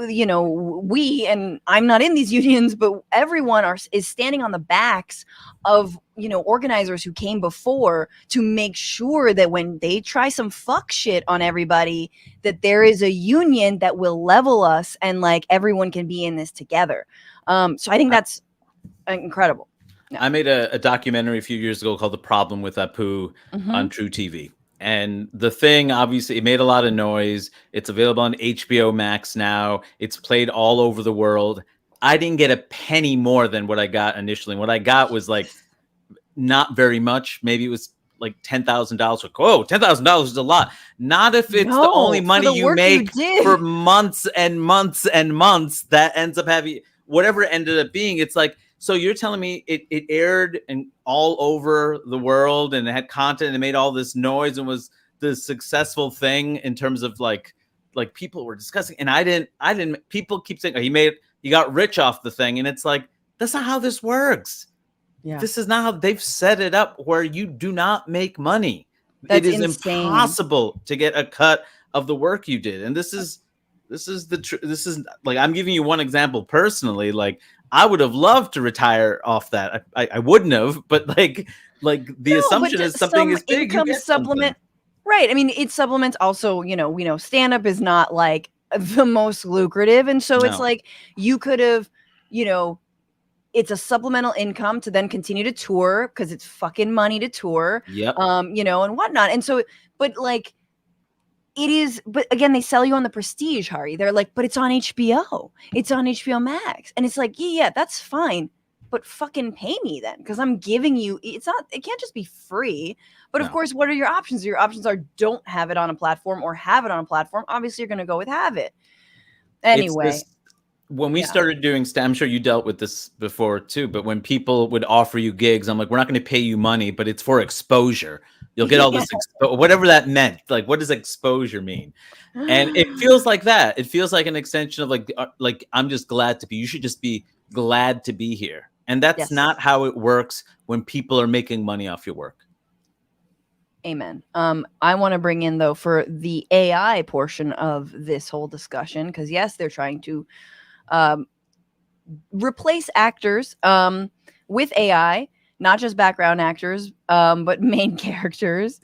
you know, we, and I'm not in these unions, but everyone is standing on the backs of, you know, organizers who came before to make sure that when they try some fuck shit on everybody, that there is a union that will level us and like everyone can be in this together. So I think that's incredible.
I made a documentary a few years ago called The Problem with Apu on True TV. And the thing, obviously, it made a lot of noise. It's available on HBO Max now. It's played all over the world. I didn't get a penny more than what I got initially. What I got was like not very much. Maybe it was like $10,000. Like, whoa, $10,000 is a lot. Not if it's the only
No, for
money
the
you
work you
make
did.
for months and months and months that ends up having whatever it ended up being. It's like, so you're telling me it aired and all over the world and it had content and made all this noise and was the successful thing in terms of like people were discussing, and I didn't. People keep saying, oh, he got rich off the thing, and it's like, that's not how this works.
Yeah.
This is not how they've set it up, where you do not make money.
That's
it is
insane.
impossible to get a cut of the work you did. And this is like, I'm giving you one example personally. Like, I would have loved to retire off that. I wouldn't have, but like the assumption is something is big.
Income supplement. Right. I mean, it supplements also, we know stand-up is not like the most lucrative. And so it's like, you could have, it's a supplemental income to then continue to tour, because it's fucking money to tour.
Yep.
And whatnot. And so, but like, it is, but again, they sell you on the prestige, Hari. They're like, but it's on HBO. It's on HBO Max. And it's like, yeah, that's fine. But fucking pay me then, because I'm giving you, it can't just be free. But of course, what are your options? Your options are don't have it on a platform or have it on a platform. Obviously, you're going to go with have it. Anyway.
When we started doing stand, I'm sure you dealt with this before too, but when people would offer you gigs, I'm like, we're not going to pay you money, but it's for exposure. You'll get all this, whatever that meant. Like, what does exposure mean? And it feels like that. It feels like an extension of like I'm just glad to be. You should just be glad to be here. And that's not how it works when people are making money off your work.
Amen. I want to bring in, though, for the AI portion of this whole discussion, because yes, they're trying to replace actors with AI, not just background actors, but main characters.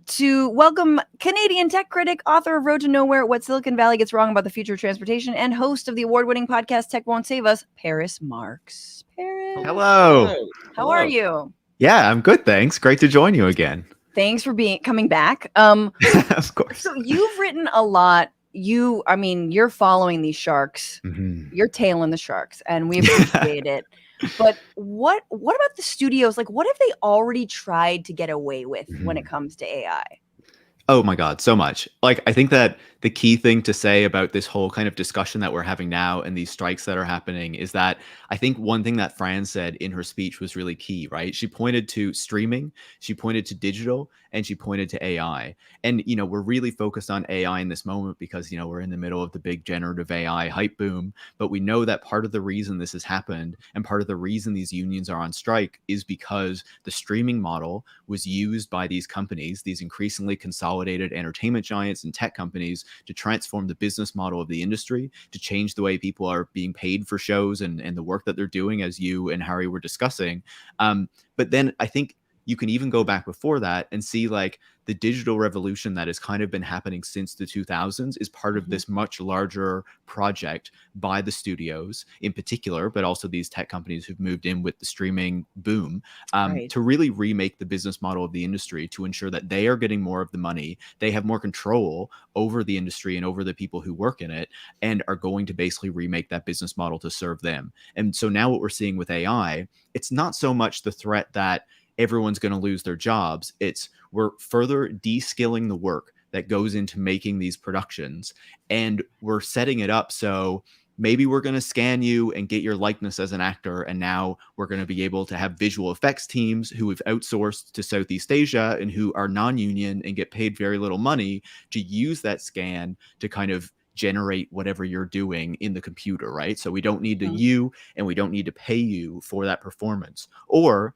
To welcome Canadian tech critic, author of Road to Nowhere, What Silicon Valley Gets Wrong About the Future of Transportation, and host of the award-winning podcast Tech Won't Save Us, Paris Marx. Paris.
Hello.
How are you?
Yeah, I'm good, thanks. Great to join you again.
Thanks for coming back.
Of course.
So you've written a lot. You're following these sharks.
Mm-hmm.
You're tailing the sharks, and we appreciate it. But what about the studios? Like, what have they already tried to get away with when it comes to AI?
Oh my God, so much. Like, I think that the key thing to say about this whole kind of discussion that we're having now and these strikes that are happening is that I think one thing that Fran said in her speech was really key, right? She pointed to streaming, she pointed to digital, and she pointed to AI. And, we're really focused on AI in this moment because, we're in the middle of the big generative AI hype boom. But we know that part of the reason this has happened and part of the reason these unions are on strike is because the streaming model was used by these companies, these increasingly consolidated entertainment giants and tech companies, to transform the business model of the industry, to change the way people are being paid for shows and the work that they're doing, as you and Harry were discussing. But then I think you can even go back before that and see like the digital revolution that has kind of been happening since the 2000s is part of this much larger project by the studios in particular, but also these tech companies who've moved in with the streaming boom to really remake the business model of the industry to ensure that they are getting more of the money. They have more control over the industry and over the people who work in it and are going to basically remake that business model to serve them. And so now what we're seeing with AI, it's not so much the threat that everyone's going to lose their jobs. It's we're further de-skilling the work that goes into making these productions, and we're setting it up so maybe we're going to scan you and get your likeness as an actor, and now we're going to be able to have visual effects teams who we've outsourced to Southeast Asia and who are non-union and get paid very little money to use that scan to kind of generate whatever you're doing in the computer, right? So we don't need to and we don't need to pay you for that performance. Or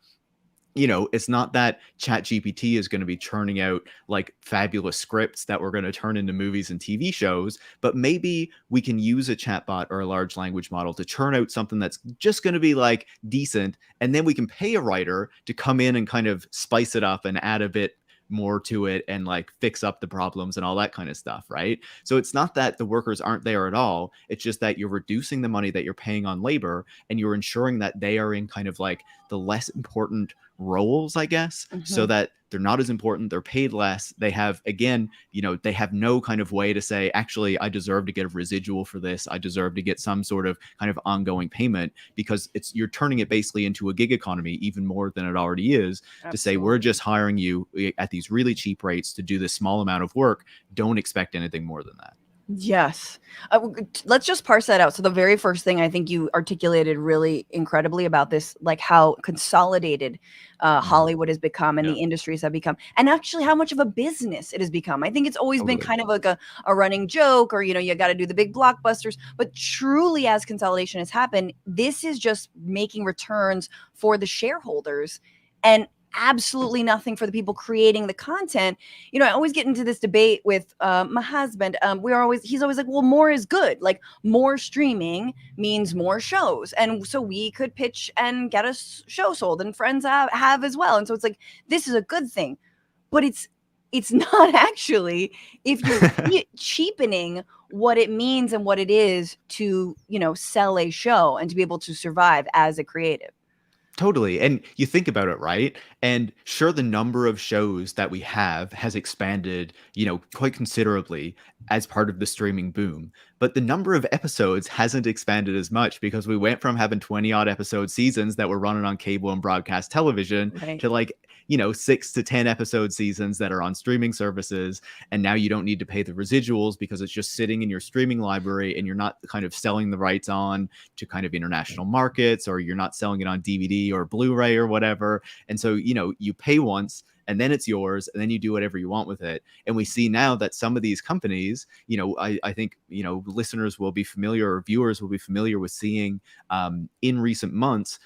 it's not that ChatGPT is going to be churning out like fabulous scripts that we're going to turn into movies and TV shows, but maybe we can use a chatbot or a large language model to churn out something that's just going to be like decent. And then we can pay a writer to come in and kind of spice it up and add a bit more to it and like fix up the problems and all that kind of stuff, right? So it's not that the workers aren't there at all. It's just that you're reducing the money that you're paying on labor and you're ensuring that they are in kind of like the less important roles, I guess, so that they're not as important. They're paid less. They have, again, they have no kind of way to say, actually, I deserve to get a residual for this. I deserve to get some sort of kind of ongoing payment, because you're turning it basically into a gig economy even more than it already is.
Absolutely.
To say, we're just hiring you at these really cheap rates to do this small amount of work. Don't expect anything more than that.
Yes. Let's just parse that out. So the very first thing I think you articulated really incredibly about this, like how consolidated Hollywood has become and the industries have become, and actually how much of a business it has become. I think it's always been kind of like a running joke, or, you got to do the big blockbusters, but truly as consolidation has happened, this is just making returns for the shareholders and absolutely nothing for the people creating the content. I always get into this debate with my husband. He's always like, well, more is good. Like, more streaming means more shows. And so we could pitch and get a show sold, and friends have as well. And so it's like, this is a good thing, but it's not actually, if you're cheapening what it means and what it is to, sell a show and to be able to survive as a creative.
Totally. And you think about it, right? And sure, the number of shows that we have has expanded, quite considerably as part of the streaming boom. But the number of episodes hasn't expanded as much, because we went from having 20 odd episode seasons that were running on cable and broadcast television to 6 to 10 episode seasons that are on streaming services. And now you don't need to pay the residuals because it's just sitting in your streaming library, and you're not kind of selling the rights on to kind of international markets, or you're not selling it on DVD or Blu-ray or whatever. And so, you pay once, and then it's yours, and then you do whatever you want with it. And we see now that some of these companies, I think, listeners will be familiar, or viewers will be familiar with seeing in recent months,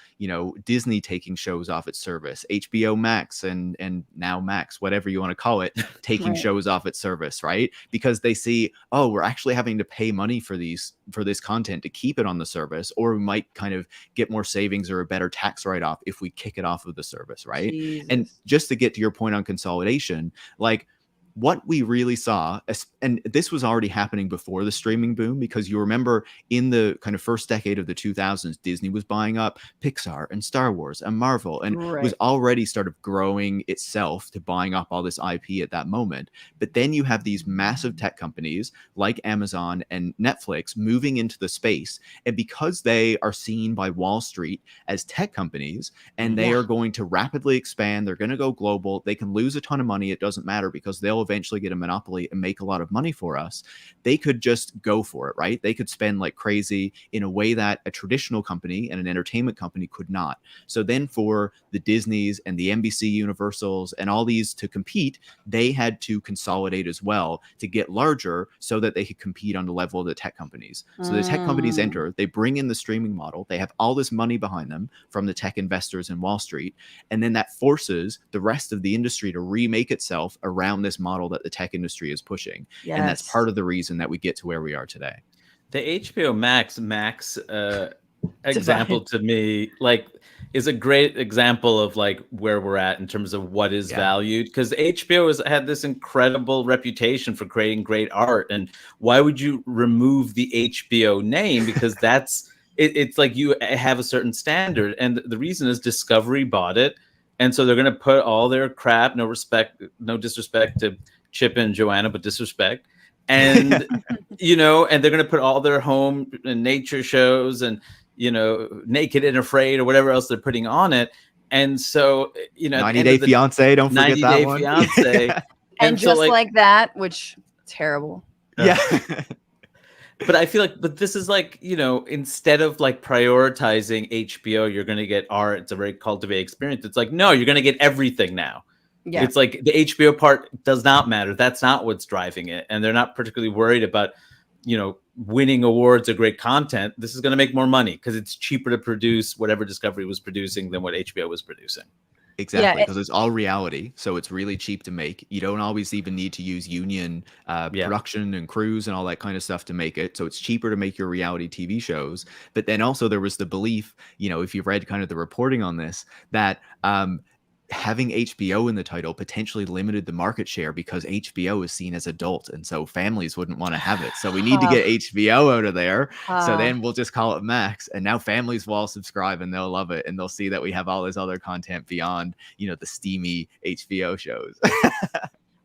Disney taking shows off its service, HBO Max and now Max, whatever you want to call it, taking shows off its service, right? Because they see, oh, we're actually having to pay money for this content to keep it on the service, or we might kind of get more savings or a better tax write-off if we kick it off of the service, right? Jesus. And just to get to your point on consolidation, like, what we really saw, and this was already happening before the streaming boom, because you remember in the kind of first decade of the 2000s, Disney was buying up Pixar and Star Wars and Marvel, and was already sort of growing itself to buying up all this IP at that moment. But then you have these massive tech companies like Amazon and Netflix moving into the space, and because they are seen by Wall Street as tech companies, and they are going to rapidly expand, they're going to go global, they can lose a ton of money, it doesn't matter, because they'll eventually get a monopoly and make a lot of money for us. They could just go for it, right? They could spend like crazy in a way that a traditional company and an entertainment company could not. So then for the Disneys and the NBC Universals and all these to compete, they had to consolidate as well to get larger so that they could compete on the level of the tech companies. So the tech companies enter, they bring in the streaming model, they have all this money behind them from the tech investors in Wall Street, and then that forces the rest of the industry to remake itself around this model that the tech industry is pushing. And that's part of the reason that we get to where we are today.
The HBO Max example to me, like, is a great example of like where we're at in terms of what is valued, because HBO has had this incredible reputation for creating great art. And why would you remove the HBO name? Because it's like you have a certain standard, and the reason is Discovery bought it. And so they're going to put all their crap, no disrespect to Chip and Joanna, but disrespect. And, and they're going to put all their home and nature shows and, Naked and Afraid or whatever else they're putting on it. And so,
90 Day Fiance, don't forget that one.
90 Day Fiance.
And just so, like that, which terrible.
Yeah.
But I feel like, this is like, instead of like prioritizing HBO, you're going to get art. It's a very cultivated experience. It's like, no, you're going to get everything now. Yeah. It's like the HBO part does not matter. That's not what's driving it. And they're not particularly worried about, winning awards or great content. This is going to make more money because it's cheaper to produce whatever Discovery was producing than what HBO was producing.
Exactly, because it's all reality, so it's really cheap to make. You don't always even need to use union production and crews and all that kind of stuff to make it, so it's cheaper to make your reality TV shows. But then also there was the belief, if you've read kind of the reporting on this, that having HBO in the title potentially limited the market share because HBO is seen as adult, and so families wouldn't want to have it. So we need to get HBO out of there. So then we'll just call it Max, and now families will all subscribe and they'll love it, and they'll see that we have all this other content beyond, you know, the steamy HBO shows.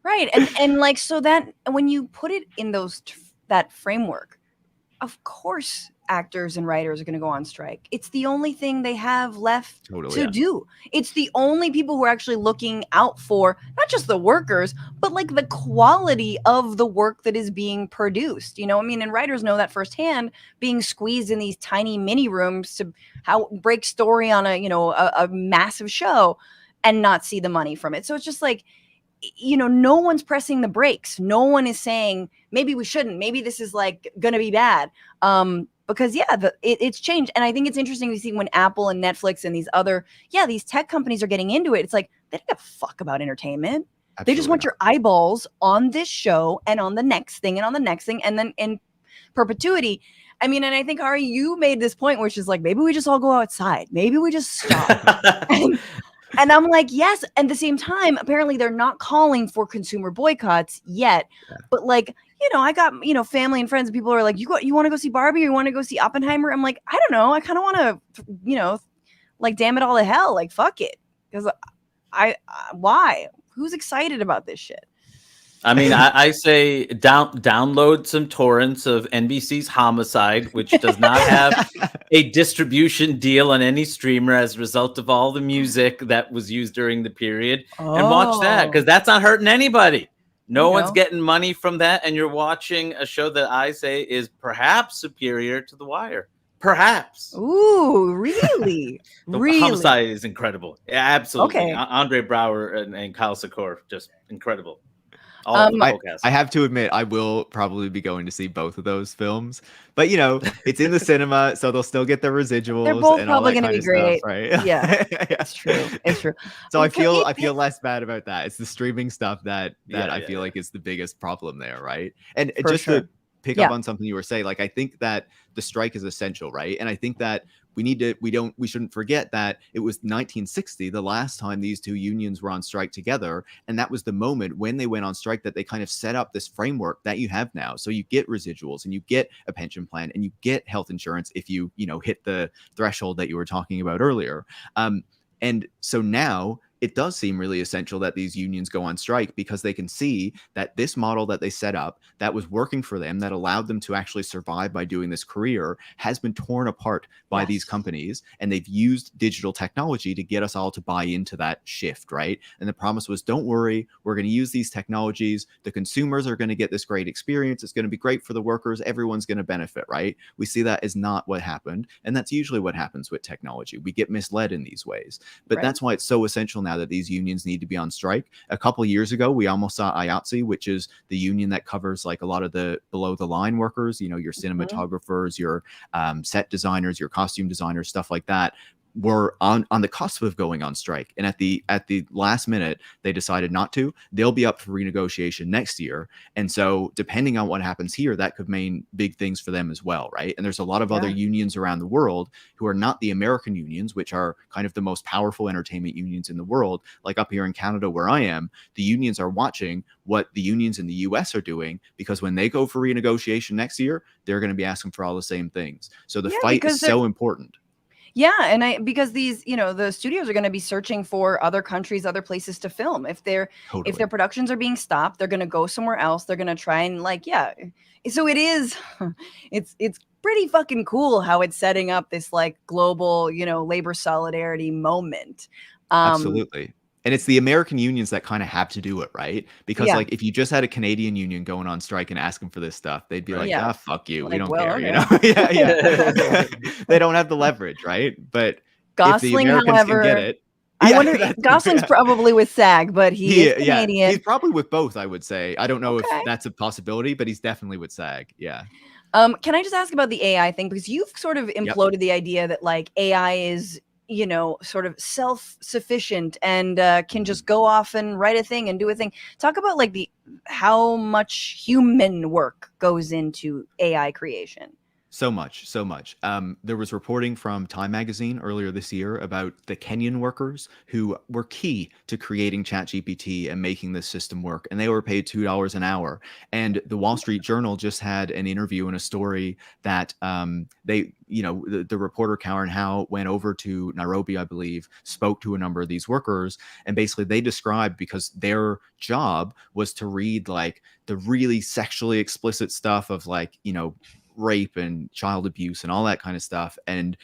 Right. And like, so that when you put it in that framework, of course actors and writers are going to go on strike. It's the only thing they have left to do. It's the only people who are actually looking out for not just the workers, but like the quality of the work that is being produced. You know, I mean, and writers know that firsthand, being squeezed in these tiny mini rooms to break story on a massive show and not see the money from it. So it's just like, you know, no one's pressing the brakes. No one is saying, maybe we shouldn't, maybe this is like going to be bad. Because it's changed. And I think it's interesting to see when Apple and Netflix and these tech companies are getting into it. It's like, they don't give a fuck about entertainment. Absolutely. They just want your eyeballs on this show and on the next thing and on the next thing. And then in perpetuity. I mean, and I think, Ari, you made this point where she's like, maybe we just all go outside. Maybe we just stop. And I'm like, yes. At the same time, apparently they're not calling for consumer boycotts yet. Yeah. But like, you know, I got, you know, family and friends and people are like, you want to go see Barbie or you want to go see Oppenheimer? I'm like, I don't know. I kind of want to, you know, like, damn it all to hell. Like, fuck it. Because why? Who's excited about this shit?
I mean, I say download some torrents of NBC's Homicide, which does not have a distribution deal on any streamer as a result of all the music that was used during the period, and watch that, because that's not hurting anybody. No one's getting money from that, and you're watching a show that I say is perhaps superior to The Wire. Perhaps.
Ooh, really? Really?
Homicide is incredible. Yeah, absolutely.
Okay.
Andre Braugher and Kyle Secor, just incredible.
I have to admit, I will probably be going to see both of those films, but you know, it's in the cinema, so they'll still get the residuals.
They're both
and
probably going to be great,
stuff, right?
Yeah, it's true. It's true.
So I feel less bad about that. It's the streaming stuff that I feel like is the biggest problem there, right? And
for
just
sure.
to pick up on something you were saying, like, I think that the strike is essential, right? And I think that we shouldn't forget that it was 1960, the last time these two unions were on strike together. And that was the moment when they went on strike that they kind of set up this framework that you have now. So you get residuals and you get a pension plan and you get health insurance if you hit the threshold that you were talking about earlier. And so now it does seem really essential that these unions go on strike, because they can see that this model that they set up that was working for them, that allowed them to actually survive by doing this career, has been torn apart by these companies. And they've used digital technology to get us all to buy into that shift, right? And the promise was, don't worry, we're going to use these technologies. The consumers are going to get this great experience. It's going to be great for the workers. Everyone's going to benefit, right? We see that is not what happened. And that's usually what happens with technology. We get misled in these ways. But that's why it's so essential now that these unions need to be on strike. A couple of years ago, we almost saw IATSE, which is the union that covers like a lot of the below the line workers, you know, your cinematographers, your set designers, your costume designers, stuff like that, were on the cusp of going on strike. And at the last minute, they decided not to. They'll be up for renegotiation next year. And so depending on what happens here, that could mean big things for them as well, right? And there's a lot of other unions around the world who are not the American unions, which are kind of the most powerful entertainment unions in the world. Like up here in Canada, where I am, the unions are watching what the unions in the US are doing, because when they go for renegotiation next year, they're going to be asking for all the same things. So the fight is so important.
Yeah, and because these, you know, the studios are going to be searching for other countries, other places to film. If their productions are being stopped, they're going to go somewhere else. They're going to try and so it is, it's pretty fucking cool how it's setting up this like global, you know, labor solidarity moment.
Absolutely. And it's the American unions that kind of have to do it, right? Because like if you just had a Canadian union going on strike and asking for this stuff, they'd be like, fuck you. Like, we don't care, you know? They don't have the leverage, right? But
Gosling,
if the Americans can get it.
I wonder if Gosling's probably with SAG, but he is Canadian.
Yeah. He's probably with both, I would say. I don't know if that's a possibility, but he's definitely with SAG. Yeah.
Can I just ask about the AI thing? Because you've sort of imploded the idea that like AI is, you know, sort of self-sufficient and can just go off and write a thing and do a thing. Talk about like how much human work goes into AI creation.
So much, so much. There was reporting from Time magazine earlier this year about the Kenyan workers who were key to creating ChatGPT and making this system work, and they were paid $2 an hour. And the Wall Street Journal just had an interview and a story that the reporter Karen Howe went over to Nairobi, I believe, spoke to a number of these workers, and basically they described, because their job was to read like the really sexually explicit stuff of like, rape and child abuse and all that kind of stuff, and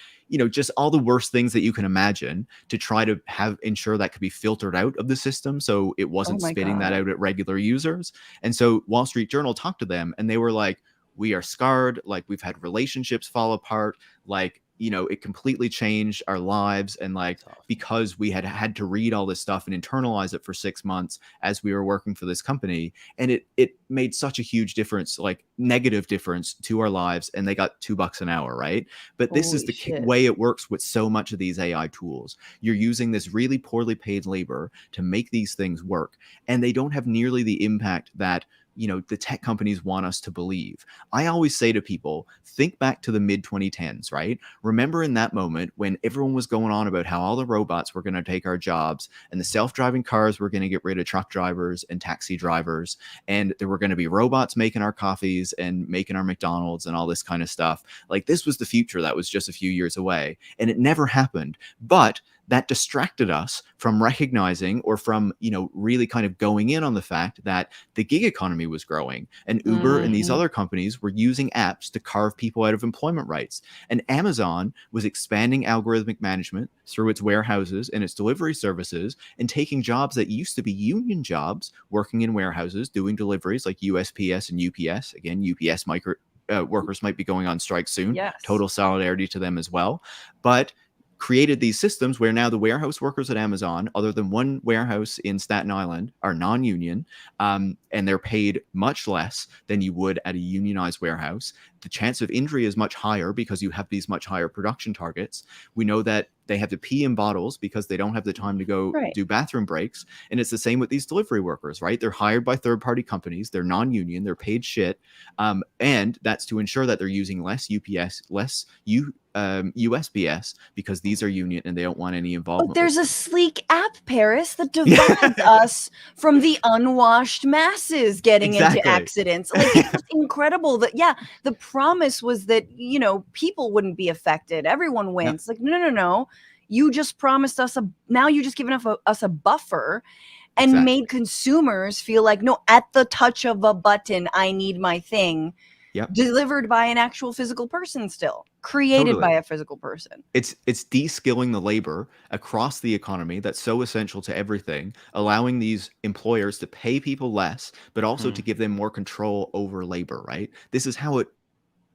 just all the worst things that you can imagine, to try to ensure that could be filtered out of the system so it wasn't spitting that out at regular users. And so Wall Street Journal talked to them, and they were like, we are scarred, like we've had relationships fall apart, like it completely changed our lives, and like because we had to read all this stuff and internalize it for 6 months as we were working for this company, and it made such a huge difference, like negative difference to our lives, and they got $2 an hour, right? But this is the way it works with so much of these AI tools. You're using this really poorly paid labor to make these things work, and they don't have nearly the impact that the tech companies want us to believe. I always say to people, think back to the mid 2010s, right? Remember in that moment when everyone was going on about how all the robots were going to take our jobs, and the self-driving cars were going to get rid of truck drivers and taxi drivers, and there were going to be robots making our coffees and making our McDonald's and all this kind of stuff. Like, this was the future that was just a few years away, and it never happened. But that distracted us from recognizing, or from, really kind of going in on the fact that the gig economy was growing, and Uber and these other companies were using apps to carve people out of employment rights. And Amazon was expanding algorithmic management through its warehouses and its delivery services, and taking jobs that used to be union jobs, working in warehouses, doing deliveries like USPS and UPS. Again, UPS workers might be going on strike soon.
Yes.
Total solidarity to them as well. But created these systems where now the warehouse workers at Amazon, other than one warehouse in Staten Island, are non-union, and they're paid much less than you would at a unionized warehouse. The chance of injury is much higher because you have these much higher production targets. We know that they have to pee in bottles because they don't have the time to go do bathroom breaks. And it's the same with these delivery workers, right? They're hired by third-party companies. They're non-union. They're paid shit. And that's to ensure that they're using less UPS, less USPS, because these are union and they don't want any involvement.
But there's a sleek app, Paris, that divides us from the unwashed masses getting into accidents. Like, it's just incredible that, the promise was that, people wouldn't be affected. Everyone wins. Like, no. You just promised us now you just given us a buffer, and made consumers feel like, no, at the touch of a button, I need my thing. Delivered by an actual physical person, still created by a physical person.
It's de-skilling the labor across the economy that's so essential to everything, allowing these employers to pay people less, but also to give them more control over labor, right? This is how it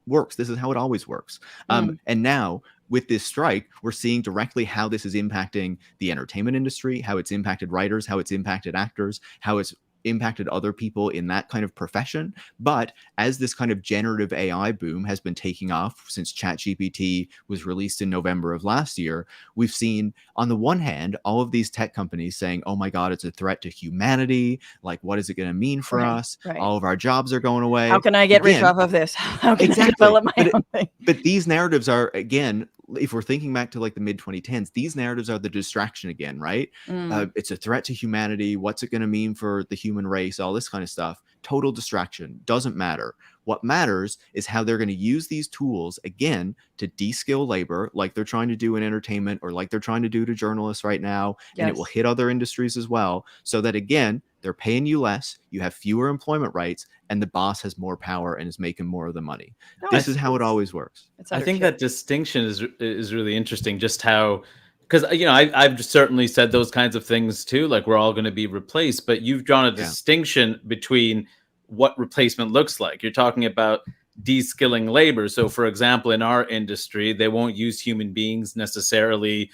works. This is how it always works. And now with this strike, we're seeing directly how this is impacting the entertainment industry, how it's impacted writers, how it's impacted actors, how it's impacted other people in that kind of profession. But as this kind of generative AI boom has been taking off since ChatGPT was released in November of last year, we've seen, on the one hand, all of these tech companies saying, oh my God, it's a threat to humanity. Like, what is it going to mean for us? All of our jobs are going away.
How can I get rich off of this? How can I develop my own thing?
But these narratives are, again, if we're thinking back to like the mid 2010s, these narratives are the distraction again, right? It's a threat to humanity. What's it going to mean for the human race? All this kind of stuff. Total distraction. Doesn't matter. What matters is how they're going to use these tools, again, to de-skill labor, like they're trying to do in entertainment, or like they're trying to do to journalists right now. And it will hit other industries as well, so that, again, they're paying you less, you have fewer employment rights, and the boss has more power and is making more of the money. This is how it always works.
I think that distinction is really interesting, just how, because, I've certainly said those kinds of things too, like we're all going to be replaced, but you've drawn a distinction between what replacement looks like. You're talking about de-skilling labor. So, for example, in our industry, they won't use human beings necessarily,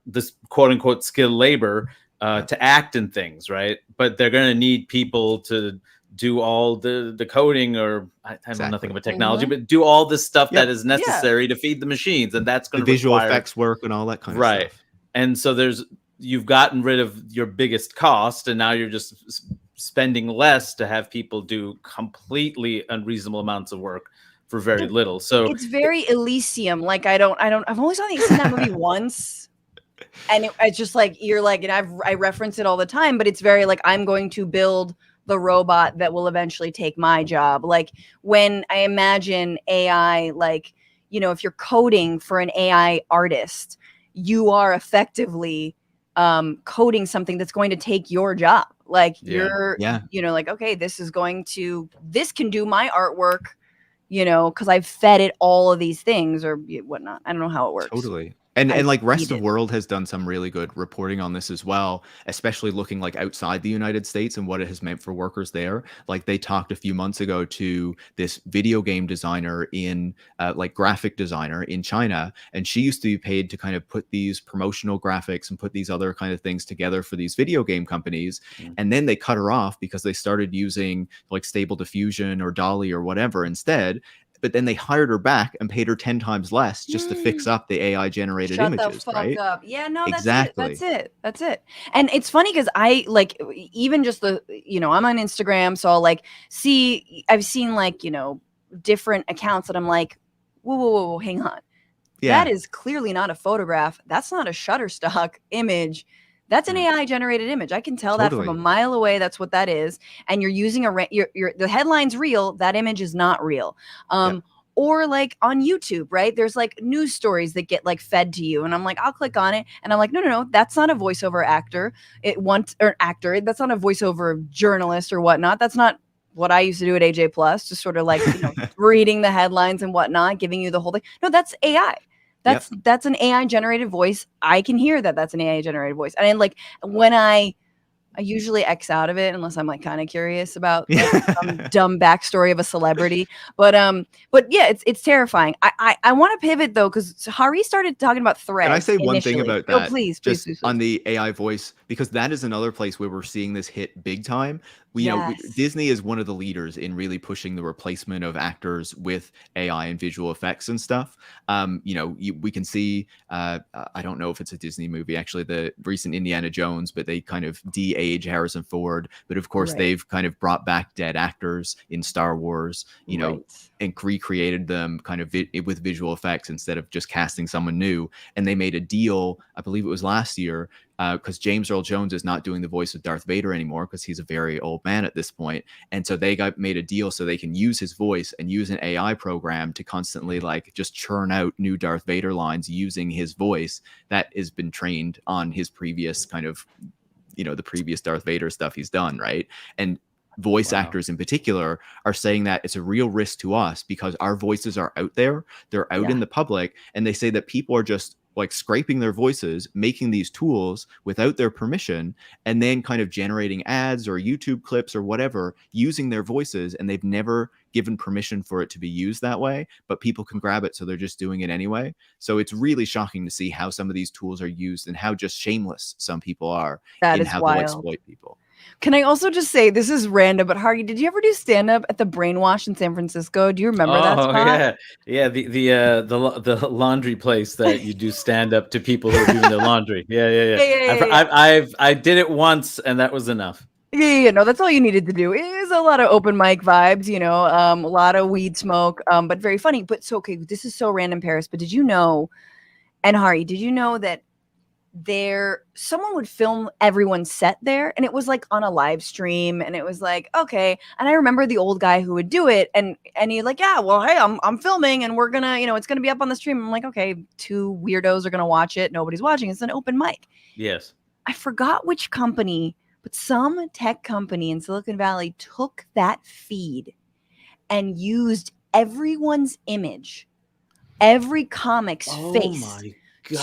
this quote-unquote skilled labor, to act in things, right? But they're going to need people to do all the coding, or I know nothing about technology, but do all this stuff that is necessary to feed the machines, and that's going to
visual effects work and all that kind of stuff.
And so you've gotten rid of your biggest cost, and now you're just spending less to have people do completely unreasonable amounts of work for very little. So
It's very Elysium. Like I've only seen that movie once. And it's just like, you're like, and I reference it all the time, but it's very like, I'm going to build the robot that will eventually take my job. Like when I imagine AI, like, you know, if you're coding for an AI artist, you are effectively coding something that's going to take your job. Like you're, you know, like, okay, this can do my artwork, you know, because I've fed it all of these things or whatnot. I don't know how it works.
Totally. And like Rest of World has done some really good reporting on this as well, especially looking like outside the United States and what it has meant for workers there. Like they talked a few months ago to this video game designer in like graphic designer in China. And she used to be paid to kind of put these promotional graphics and put these other kind of things together for these video game companies. And then they cut her off because they started using like Stable Diffusion or DALL-E or whatever instead. But then they hired her back and paid her 10 times less just to fix up the AI generated images,
Shut the fuck
right?
up. Yeah, no,
exactly.
That's it. And it's funny because I like, even just the, you know, I'm on Instagram, so I'll like I've seen like, you know, different accounts that I'm like, whoa, hang on. Yeah. That is clearly not a photograph. That's not a Shutterstock image. That's an AI generated image. I can tell that from a mile away. That's what that is. And you're using the headline's real. That image is not real. Or like on YouTube, right? There's like news stories that get like fed to you. And I'm like, I'll click on it. And I'm like, no, that's not a voiceover actor. Actor. That's not a voiceover journalist or whatnot. That's not what I used to do at AJ Plus, just sort of like, you know, reading the headlines and whatnot, giving you the whole thing. No, that's AI. That's an AI generated voice. I can hear that that's an AI generated voice. And like when I usually X out of it unless I'm like kind of curious about like, some dumb backstory of a celebrity. But yeah, it's terrifying. I want to pivot though, because Hari started talking about threads.
Can I say one thing about that?
Oh, please.
On the AI voice, because that is another place where we're seeing this hit big time. You know, Disney is one of the leaders in really pushing the replacement of actors with AI and visual effects and stuff. You know, we can see, I don't know if it's a Disney movie, actually, the recent Indiana Jones, but they kind of de-age Harrison Ford. But of course, they've kind of brought back dead actors in Star Wars, you know, and recreated them kind of with visual effects instead of just casting someone new. And they made a deal, I believe it was last year, because James Earl Jones is not doing the voice of Darth Vader anymore because he's a very old man at this point. And so they made a deal so they can use his voice and use an AI program to constantly like just churn out new Darth Vader lines using his voice that has been trained on his previous kind of, you know, the previous Darth Vader stuff he's done, right? And voice actors in particular are saying that it's a real risk to us because our voices are out there, they're out in the public, and they say that people are just like scraping their voices, making these tools without their permission, and then kind of generating ads or YouTube clips or whatever using their voices, and they've never given permission for it to be used that way, but people can grab it, so they're just doing it anyway. So it's really shocking to see how some of these tools are used and how just shameless some people are in how they'll exploit people.
Can I also just say, this is random, but Hargy, did you ever do stand up at the Brainwash in San Francisco? Do you remember that spot?
Yeah, the laundry place that you do stand up to people who are doing their laundry. Yeah. I did it once, and that was enough.
Yeah, no, that's all you needed to do. It is a lot of open mic vibes, you know, a lot of weed smoke, but very funny. But so, okay, this is so random, Paris, but did you know, and Hari, did you know that someone would film everyone's set there, and it was like on a live stream, and it was like, okay. And I remember the old guy who would do it, and he's like, yeah, well, hey, I'm filming, and we're gonna, you know, it's gonna be up on the stream. I'm like, okay, two weirdos are gonna watch it. Nobody's watching. It's an open mic.
Yes.
I forgot which company, but some tech company in Silicon Valley took that feed and used everyone's image, every comic's face.
My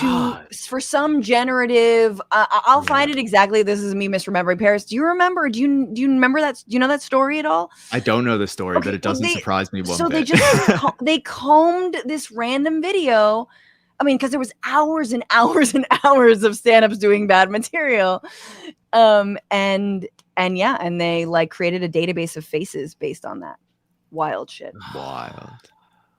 God.
For some generative, I'll find it exactly. This is me misremembering. Paris, do you remember? Do you remember that? Do you know that story at all?
I don't know the story, but it doesn't surprise me one bit.
So they just they combed this random video. I mean, because there was hours and hours and hours of stand-ups doing bad material, and they like created a database of faces based on that. Wild shit.
Wild.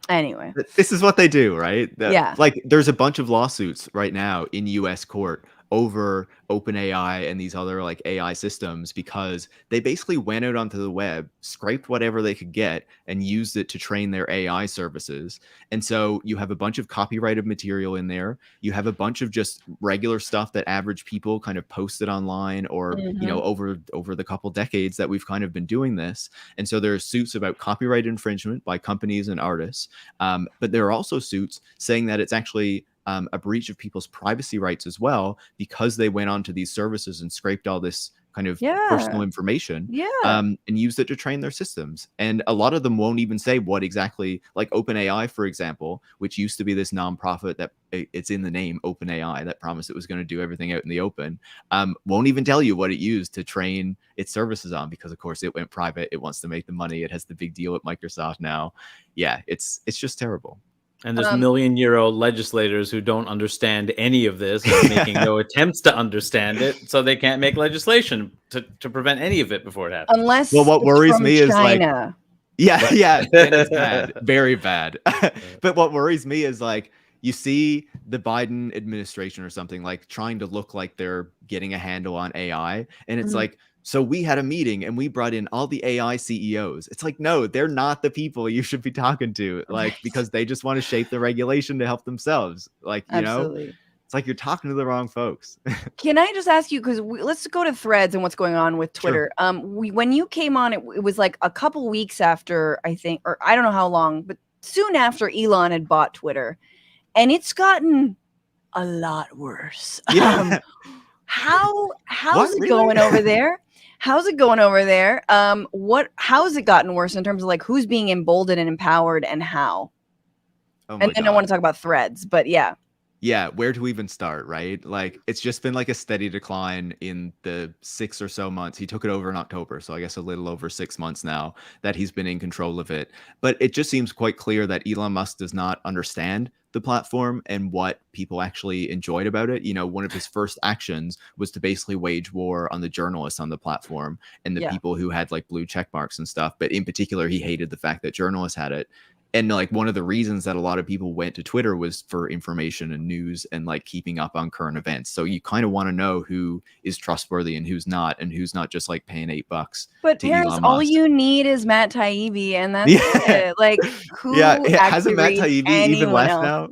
Anyway,
this is what they do, right?
Yeah.
Like there's a bunch of lawsuits right now in US court over OpenAI and these other like AI systems because they basically went out onto the web, scraped whatever they could get, and used it to train their AI services. And so you have a bunch of copyrighted material in there. You have a bunch of just regular stuff that average people kind of posted online or, you know, over the couple decades that we've kind of been doing this. And so there are suits about copyright infringement by companies and artists. But there are also suits saying that it's actually a breach of people's privacy rights as well, because they went onto these services and scraped all this kind of personal information and used it to train their systems. And a lot of them won't even say what exactly, like OpenAI, for example, which used to be this nonprofit that it's in the name, OpenAI, that promised it was going to do everything out in the open, won't even tell you what it used to train its services on, because of course it went private. It wants to make the money. It has the big deal at Microsoft now. Yeah, it's just terrible.
And there's million-euro legislators who don't understand any of this, and making no attempts to understand it, so they can't make legislation to prevent any of it before it happens.
Unless
what worries me is like,
China.
yeah, it's bad, very bad. But what worries me is like, you see the Biden administration or something like trying to look like they're getting a handle on AI, and it's like, so we had a meeting and we brought in all the AI CEOs. It's like, no, they're not the people you should be talking to, like, because they just want to shape the regulation to help themselves. Like, you know, it's like you're talking to the wrong folks.
Can I just ask you, because let's go to Threads and what's going on with Twitter.
Sure.
When you came on, it was like a couple weeks after, I think, or I don't know how long, but soon after Elon had bought Twitter, and it's gotten a lot worse.
Yeah.
How's it going over there? How's it going over there? How has it gotten worse in terms of like who's being emboldened and empowered and how? And then I want to talk about Threads, but yeah.
Yeah, where to even start, right? Like, it's just been like a steady decline in the 6 or so months. He took it over in October, so I guess a little over 6 months now that he's been in control of it. But it just seems quite clear that Elon Musk does not understand the platform and what people actually enjoyed about it. You know, one of his first actions was to basically wage war on the journalists on the platform and the people who had like blue check marks and stuff. But in particular, he hated the fact that journalists had it. And like one of the reasons that a lot of people went to Twitter was for information and news and like keeping up on current events. So you kind of want to know who is trustworthy and who's not just like paying $8.
But Paris, all you need is Matt Taibbi, and that's it. Like, who?
Hasn't Matt Taibbi even left now?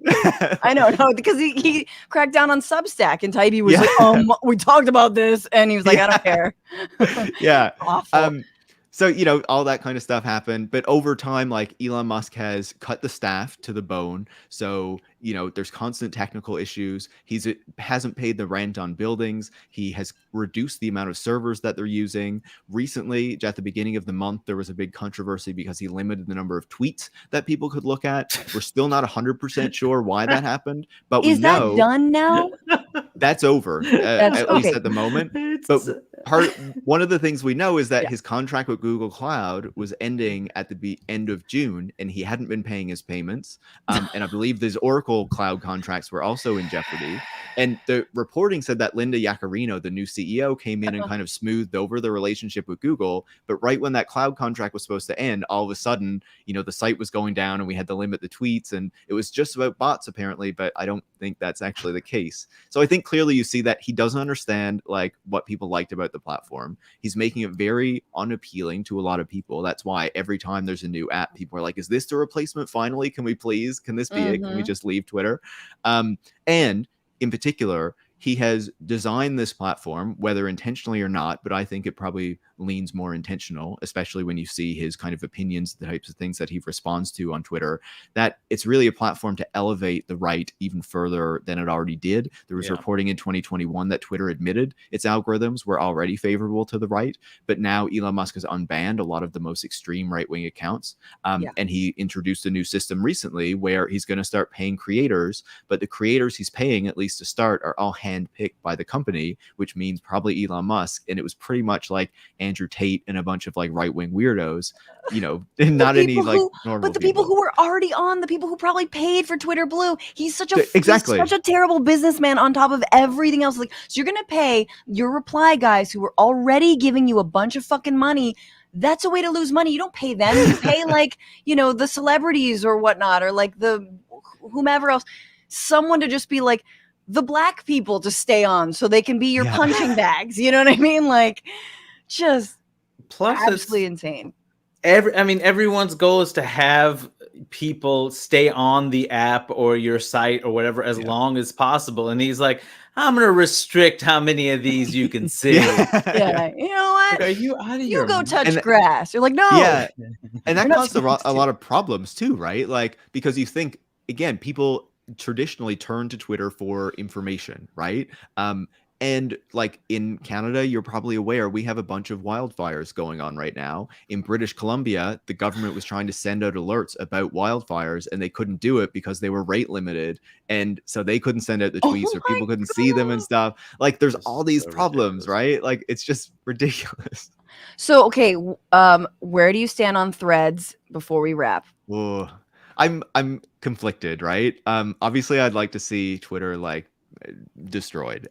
I know, no, because he cracked down on Substack, and Taibbi was like, we talked about this, and he was like, I don't care. Awful.
So, you know, all that kind of stuff happened. But over time, like Elon Musk has cut the staff to the bone. So, you know, there's constant technical issues. Hasn't paid the rent on buildings. He has reduced the amount of servers that they're using. Recently, at the beginning of the month, there was a big controversy because he limited the number of tweets that people could look at. We're still not 100% sure why that happened. But we know
that done now?
That's over, at least at the moment. But one of the things we know is that his contract with Google Cloud was ending at the end of June, and he hadn't been paying his payments. And I believe these Oracle Cloud contracts were also in jeopardy. And the reporting said that Linda Yaccarino, the new CEO, came in and kind of smoothed over the relationship with Google. But right when that cloud contract was supposed to end, all of a sudden, you know, the site was going down and we had to limit the tweets, and it was just about bots apparently, but I don't think that's actually the case. So I think clearly you see that he doesn't understand like what people liked about the platform. He's making it very unappealing to a lot of people. That's why every time there's a new app, people are like, is this the replacement finally? Can this be it? Can we just leave Twitter? And in particular, he has designed this platform, whether intentionally or not, but I think it probably leans more intentional, especially when you see his kind of opinions, the types of things that he responds to on Twitter, that it's really a platform to elevate the right even further than it already did. There was reporting in 2021 that Twitter admitted its algorithms were already favorable to the right, but now Elon Musk has unbanned a lot of the most extreme right-wing accounts. And he introduced a new system recently where he's going to start paying creators, but the creators he's paying, at least to start, are all handpicked by the company, which means probably Elon Musk. And it was pretty much like Andrew Tate and a bunch of like right-wing weirdos, you know, not any like normal
but the people who were already on, the people who probably paid for Twitter Blue. He's such a terrible businessman on top of everything else. Like, so you're gonna pay your reply guys who were already giving you a bunch of fucking money. That's a way to lose money. You don't pay them. You pay like, you know, the celebrities or whatnot, or like the whomever else, someone to just be like, the black people to stay on so they can be your
Yeah.
punching bags. You know what I mean? Like, just
Plus,
absolutely insane.
Everyone's goal is to have people stay on the app or your site or whatever as long as possible. And he's like, I'm going to restrict how many of these you can see.
Yeah. You know what?
Like, are you out of
You
your
go
mind?
touch grass. You're like, no.
Yeah. And that
You're not
caused a
supposed to.
lot of problems too, right? Like, because you think, again, people traditionally turn to Twitter for information, right? And like in Canada, you're probably aware we have a bunch of wildfires going on right now. In British Columbia, the government was trying to send out alerts about wildfires and they couldn't do it because they were rate limited. And so they couldn't send out the tweets or people couldn't see them and stuff. Like there's all these problems, right? Like it's just ridiculous.
So, okay, where do you stand on Threads before we wrap?
Whoa. I'm conflicted, right? Obviously I'd like to see Twitter like destroyed.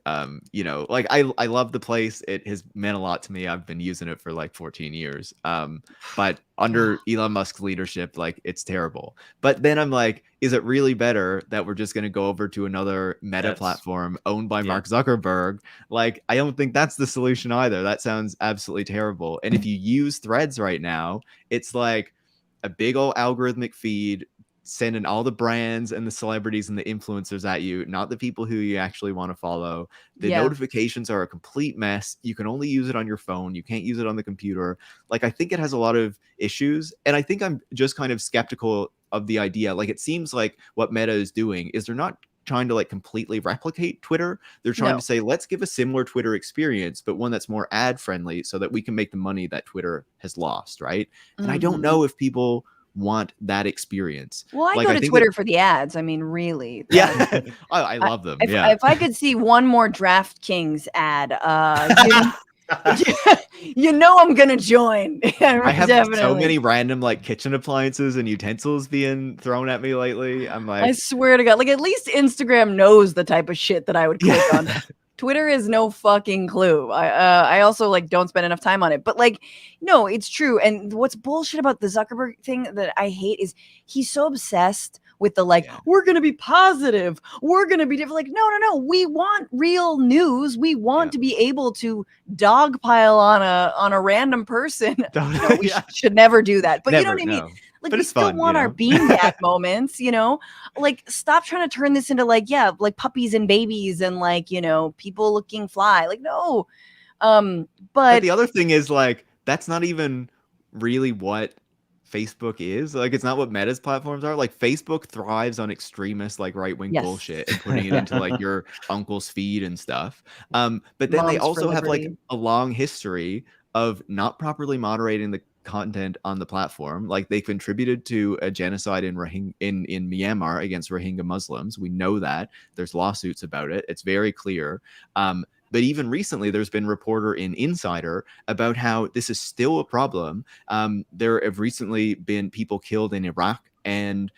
You know, like I love the place. It has meant a lot to me. I've been using it for like 14 years. But under Elon Musk's leadership, like it's terrible. But then I'm like, is it really better that we're just going to go over to another meta platform owned by Mark Zuckerberg? Like, I don't think that's the solution either. That sounds absolutely terrible. And if you use Threads right now, it's like a big old algorithmic feed sending all the brands and the celebrities and the influencers at you, not the people who you actually want to follow. The notifications are a complete mess. You can only use it on your phone. You can't use it on the computer. Like, I think it has a lot of issues. And I think I'm just kind of skeptical of the idea. Like, it seems like what Meta is doing is they're not trying to like completely replicate Twitter. They're trying to say, let's give a similar Twitter experience, but one that's more ad friendly so that we can make the money that Twitter has lost. Right. And I don't know if people want that experience.
Well, I
like,
go to Twitter for the ads. I mean, really.
Yeah. I love them.
If I could see one more DraftKings ad, you know I'm gonna join.
I have so many random like kitchen appliances and utensils being thrown at me lately. I'm like,
I swear to God, like at least Instagram knows the type of shit that I would click on. Twitter is no fucking clue. I also like don't spend enough time on it, but like, no, it's true. And what's bullshit about the Zuckerberg thing that I hate is he's so obsessed with the like, we're going to be positive. We're going to be different. Like, no. We want real news. We want to be able to dogpile on a random person. We should never do that. But you know what I mean? Like,
but
we still want our beanbag moments, you know? Like, stop trying to turn this into like, like puppies and babies and like, you know, people looking fly. Like, no. But
the other thing is like, that's not even really what Facebook is. Like, it's not what Meta's platforms are. Like, Facebook thrives on extremist, like right-wing bullshit and putting it into like your uncle's feed and stuff. But then they also have like a long history of not properly moderating the content on the platform. Like, they contributed to a genocide in Myanmar against Rohingya Muslims. We know that. There's lawsuits about it. It's very clear. But even recently, there's been reporter in Insider about how this is still a problem. There have recently been people killed in Iraq and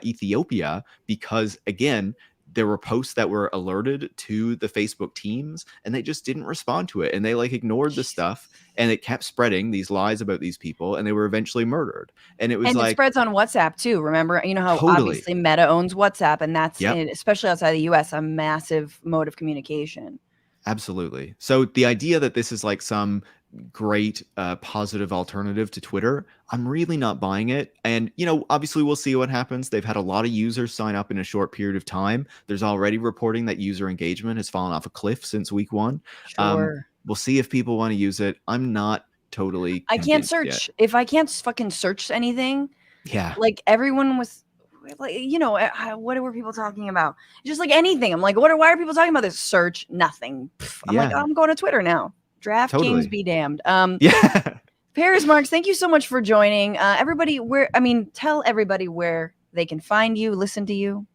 Ethiopia because, again, there were posts that were alerted to the Facebook teams and they just didn't respond to it. And they like ignored the stuff and it kept spreading these lies about these people and they were eventually murdered. And it was
it spreads on WhatsApp too. Remember, you know how obviously Meta owns WhatsApp and that's, especially outside the US, a massive mode of communication.
Absolutely. So the idea that this is like some great positive alternative to Twitter, I'm really not buying it. And, you know, obviously we'll see what happens. They've had a lot of users sign up in a short period of time. There's already reporting that user engagement has fallen off a cliff since week 1.
Sure.
We'll see if people want to use it. I'm not totally
I can't search.
Yet.
If I can't fucking search anything, like everyone was like, you know, what were people talking about? Just like anything. I'm like, why are people talking about this? Search nothing. I'm like, I'm going to Twitter now. DraftKings be damned. Paris Marx, thank you so much for joining. Everybody, tell everybody where they can find you, listen to you.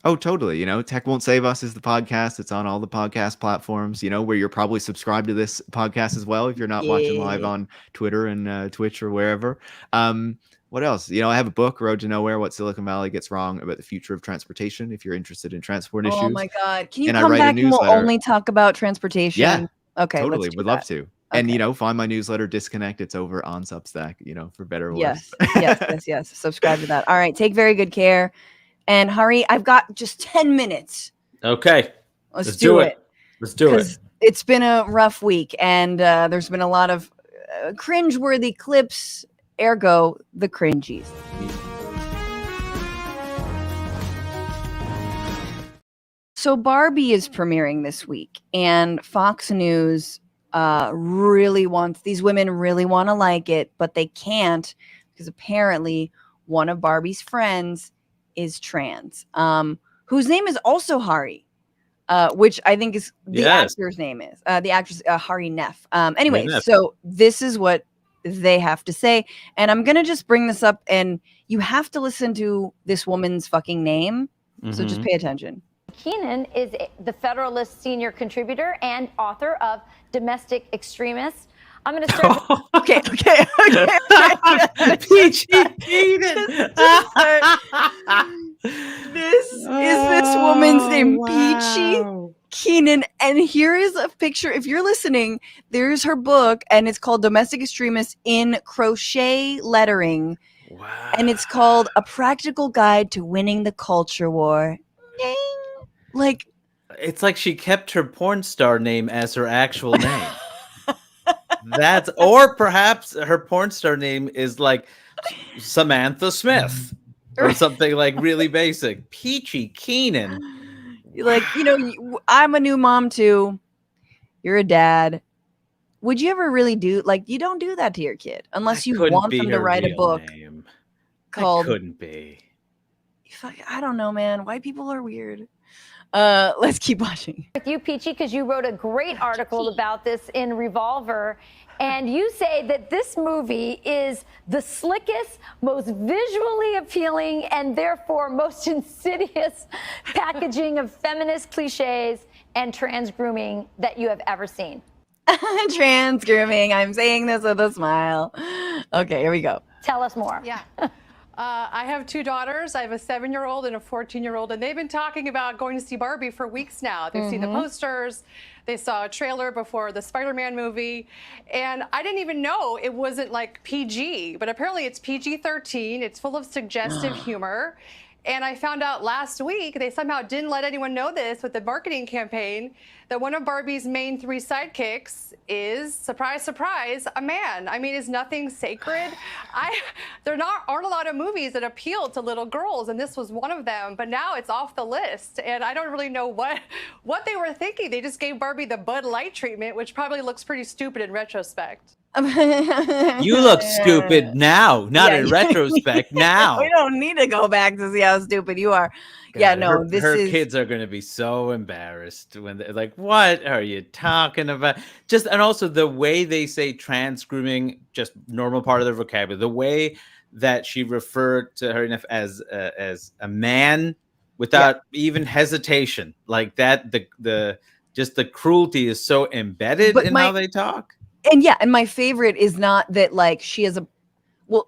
Oh, totally. You know, Tech Won't Save Us is the podcast. It's on all the podcast platforms, you know, where you're probably subscribed to this podcast as well if you're not watching live on Twitter and Twitch or wherever. What else? You know, I have a book, Road to Nowhere, What Silicon Valley Gets Wrong About the Future of Transportation, if you're interested in transport issues.
Oh my God. Can you come back and we'll only talk about transportation?
Yeah.
Okay.
Totally. Would love to. And, you know, find my newsletter, Disconnect. It's over on Substack, you know, for better or worse.
Yes. Subscribe to that. All right. Take very good care. And hurry. I've got just 10 minutes.
Okay.
Let's do it.
Let's do it.
It's been a rough week, and there's been a lot of cringe-worthy clips, ergo the cringies. So Barbie is premiering this week, and Fox News these women really want to like it, but they can't because apparently one of Barbie's friends is trans, whose name is also Hari, which I think is the actor's name is. The actress Hari Neff. Anyway, so this is what they have to say, and I'm gonna just bring this up, and you have to listen to this woman's fucking name, so just pay attention.
Keenan is the Federalist senior contributor and author of Domestic Extremists. I'm going to start.
Okay.
Peachy Keenan.
This is this woman's name, Peachy Keenan. And here is a picture. If you're listening, there's her book, and it's called Domestic Extremists in Crochet Lettering.
Wow.
And it's called A Practical Guide to Winning the Culture War. Like,
it's like she kept her porn star name as her actual name. Or perhaps her porn star name is like Samantha Smith or something like really basic. Peachy Keenan.
Like, I'm a new mom too. You're a dad. Would you ever really you don't do that to your kid unless you want them to write a book called.
Couldn't be.
I don't know, man. White people are weird. Let's keep watching.
With you, Peachy, because you wrote a great article about this in Revolver, and you say that this movie is the slickest, most visually appealing, and therefore most insidious packaging of feminist cliches and trans grooming that you have ever seen.
Trans grooming. I'm saying this with a smile. Okay, here we go.
Tell us more.
Yeah. I have two daughters. I have a 7-year-old and a 14-year-old, and they've been talking about going to see Barbie for weeks now. They've seen the posters. They saw a trailer before the Spider-Man movie, and I didn't even know it wasn't like PG, but apparently it's PG-13. It's full of suggestive humor. And I found out last week, they somehow didn't let anyone know this with the marketing campaign, that one of Barbie's main 3 sidekicks is, surprise, surprise, a man. I mean, is nothing sacred? There aren't a lot of movies that appeal to little girls, and this was one of them, but now it's off the list. And I don't really know what they were thinking. They just gave Barbie the Bud Light treatment, which probably looks pretty stupid in retrospect.
You look stupid now, not in retrospect now.
We don't need to go back to see how stupid you are. God,
her kids are going to be so embarrassed when they're like, what are you talking about? And also the way they say trans grooming, just normal part of their vocabulary, the way that she referred to her as a man without even hesitation, like that, the cruelty is so embedded in how they talk.
And my favorite is not that she has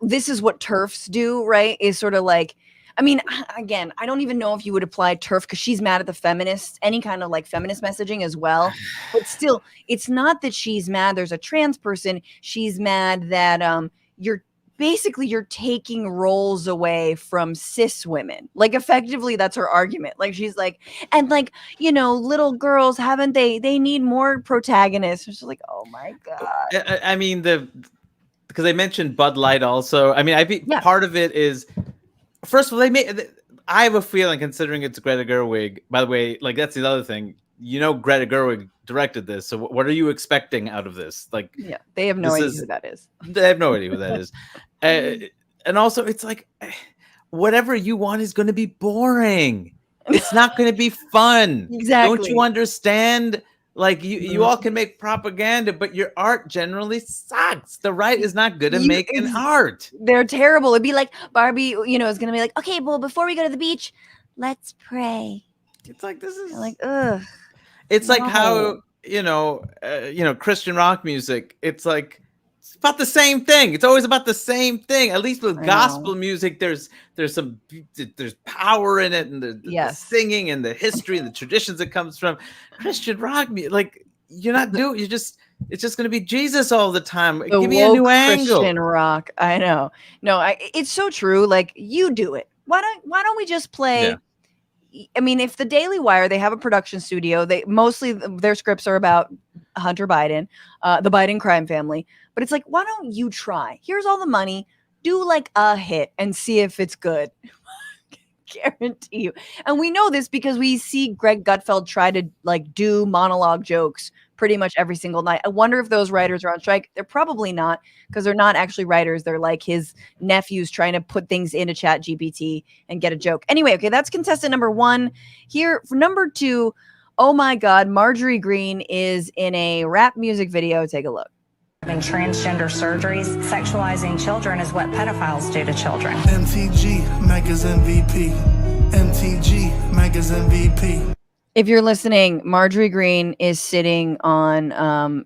this is what TERFs do, right? Is sort of like, I mean, again, I don't even know if you would apply TERF because she's mad at the feminists, any kind of feminist messaging as well. But still, it's not that she's mad there's a trans person. She's mad that you're taking roles away from cis women. Effectively, that's her argument. She's like, and little girls, haven't they need more protagonists. It's just like, oh my God.
I mean, because they mentioned Bud Light also. I mean, part of it is, first of all, I have a feeling, considering it's Greta Gerwig, by the way, that's the other thing. Greta Gerwig directed this, so what are you expecting out of this?
They have no idea who that is.
They have no idea who that is. And also, it's like, whatever you want is going to be boring. It's not going to be fun.
Exactly.
Don't you understand? You all can make propaganda, but your art generally sucks. The right is not good at making art.
They're terrible. It'd be like Barbie, is going to be like, okay, well, before we go to the beach, let's pray.
It's like, this is
ugh.
It's like how, Christian rock music, it's about the same thing. It's always about the same thing. At least with gospel music, there's power in it, and the singing and the history and the traditions it comes from. Christian rock music, you're not doing. It's just going to be Jesus all the time. Give me a new angle.
Christian rock. I know. No, it's so true. You do it. Why don't we just play? I mean, if the Daily Wire, they have a production studio, they mostly their scripts are about Hunter Biden, the Biden crime family. But it's like, why don't you try? Here's all the money. Do like a hit and see if it's good. Guarantee you. And we know this because we see Greg Gutfeld try to like do monologue jokes pretty much every single night. I wonder if those writers are on strike. They're probably not, because they're not actually writers. They're like his nephews trying to put things into Chat GPT and get a joke. Anyway, okay, that's contestant number 1. Here for number 2, oh my God, Marjorie Greene is in a rap music video. Take a look.
Having transgender surgeries, sexualizing children is what pedophiles do to children.
MTG, Mega's MVP. MTG, Mega's MVP.
If you're listening, Marjorie Greene is sitting on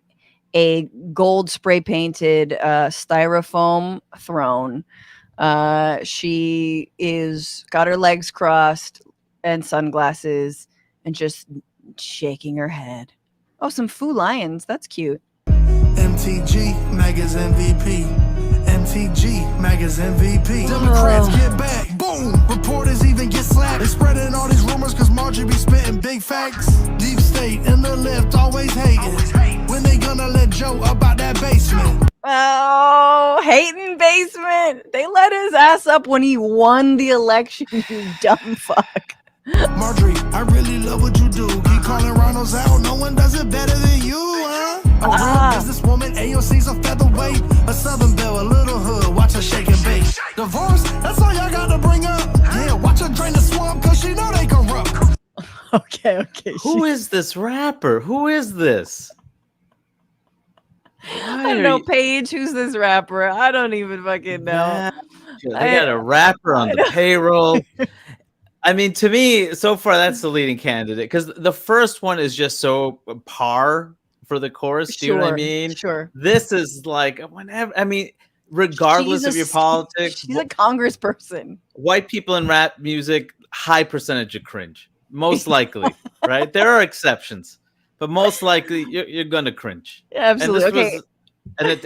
a gold spray painted styrofoam throne. She is got her legs crossed and sunglasses and just shaking her head. Oh, some Foo Lions. That's cute.
MTG, Mega's MVP. MTG, Mega's MVP. Democrats get back. Boom. Reporters even get slapped. They spreading all these rumors because Marjorie be spitting big facts. Deep state in the left always hating. When they gonna let Joe about that basement?
Oh, hating basement. They let his ass up when he won the election, you dumb fuck.
Marjorie, I really love what you do. Keep calling Ronald's out. No one does it better than you, huh? A real businesswoman, AOC's a featherweight. A Southern belle, a little hood. Watch her shake and bake. Divorce, that's all y'all got to bring up. Yeah, watch her drain the swamp because she know they corrupt.
Okay.
Who is this rapper? Who is this?
I don't know, Paige. Who's this rapper? I don't even fucking know.
They got a rapper on the payroll. I mean, to me, so far, that's the leading candidate because the first one is just so par for the chorus. Do you know what I mean?
Sure.
This is like whenever. I mean, regardless of your politics,
she's a congressperson.
White people in rap music, high percentage of cringe. Most likely, right? There are exceptions, but most likely you're gonna cringe.
Yeah, absolutely.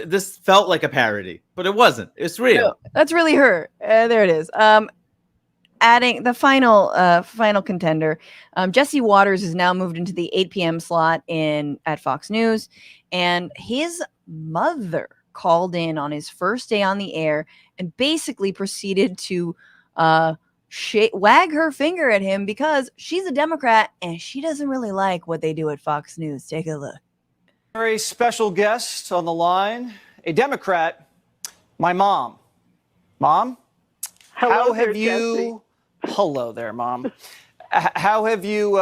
This felt like a parody, but it wasn't. It's real.
No, that's really her. There it is. Adding the final contender, Jesse Waters is now moved into the 8 p.m. slot at Fox News, and his mother called in on his first day on the air and basically proceeded to wag her finger at him because she's a Democrat and she doesn't really like what they do at Fox News. Take a look.
Very special guest on the line, a Democrat, my mom. Mom?
Hello,
Hello there, Mom. How have you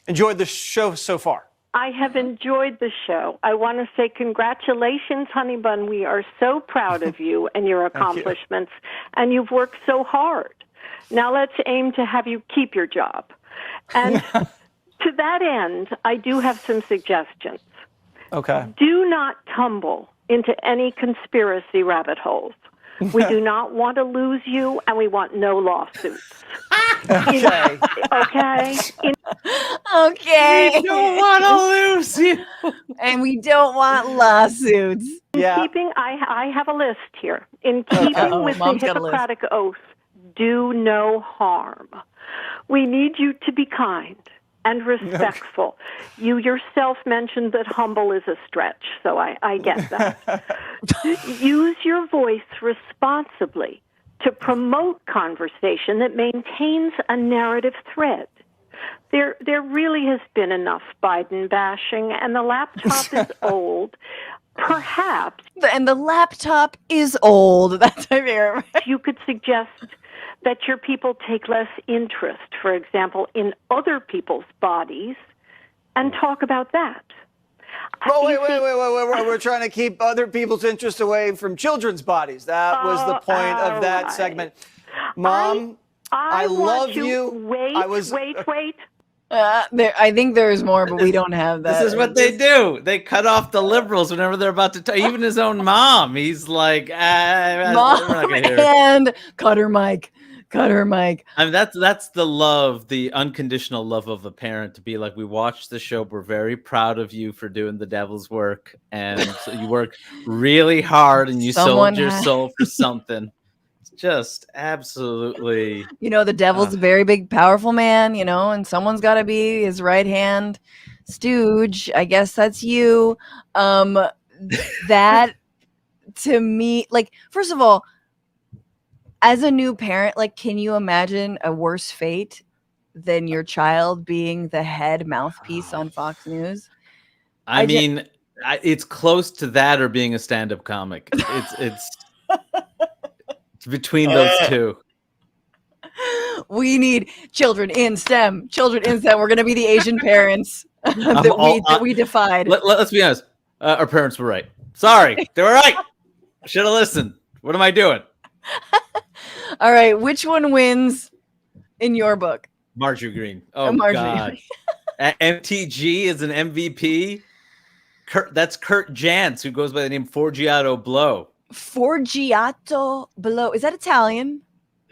enjoyed the show so far?
I have enjoyed the show. I want to say congratulations, Honey Bun. We are so proud of you and your accomplishments, and you've worked so hard. Now let's aim to have you keep your job. And to that end, I do have some suggestions.
Okay.
Do not tumble into any conspiracy rabbit holes. We do not want to lose you, and we want no lawsuits.
Okay.
Okay?
Okay.
We don't want to lose you.
And we don't want lawsuits.
Yeah.
I have a list here. In keeping with the Hippocratic Oath, do no harm. We need you to be kind and respectful. You yourself mentioned that humble is a stretch, so I get that. Use your voice responsibly to promote conversation that maintains a narrative thread. There really has been enough Biden bashing, and the laptop is old. Perhaps.
And the laptop is old. That's my favorite.
You could suggest that your people take less interest, for example, in other people's bodies and talk about that.
Oh, wait. We're trying to keep other people's interest away from children's bodies. That was the point of that segment. Mom, I love you.
Wait.
I think there's more, but we don't have that.
This is what they do. They cut off the liberals whenever they're about to talk. Even his own mom. He's like,
Mom, and cut her mic.
I mean, that's the love, the unconditional love of a parent, to be like, we watched the show. We're very proud of you for doing the devil's work. And so you worked really hard and you sold your soul for something. just absolutely.
You know, the devil's a very big, powerful man, you know, and someone's got to be his right hand stooge. I guess that's you. That to me, like, first of all, as a new parent, like, can you imagine a worse fate than your child being the head mouthpiece on Fox News?
I mean, it's close to that or being a stand-up comic. It's between those two.
We need children in STEM. Children in STEM. We're going to be the Asian parents that we defied.
Let's be honest. Our parents were right. Sorry, they were right. Should have listened. What am I doing?
All right, which one wins in your book?
Marjorie Greene. Oh,
Marjorie.
God. MTG is an MVP. That's Kurt Jantz, who goes by the name Forgiato Blow.
Forgiato Blow. Is that Italian?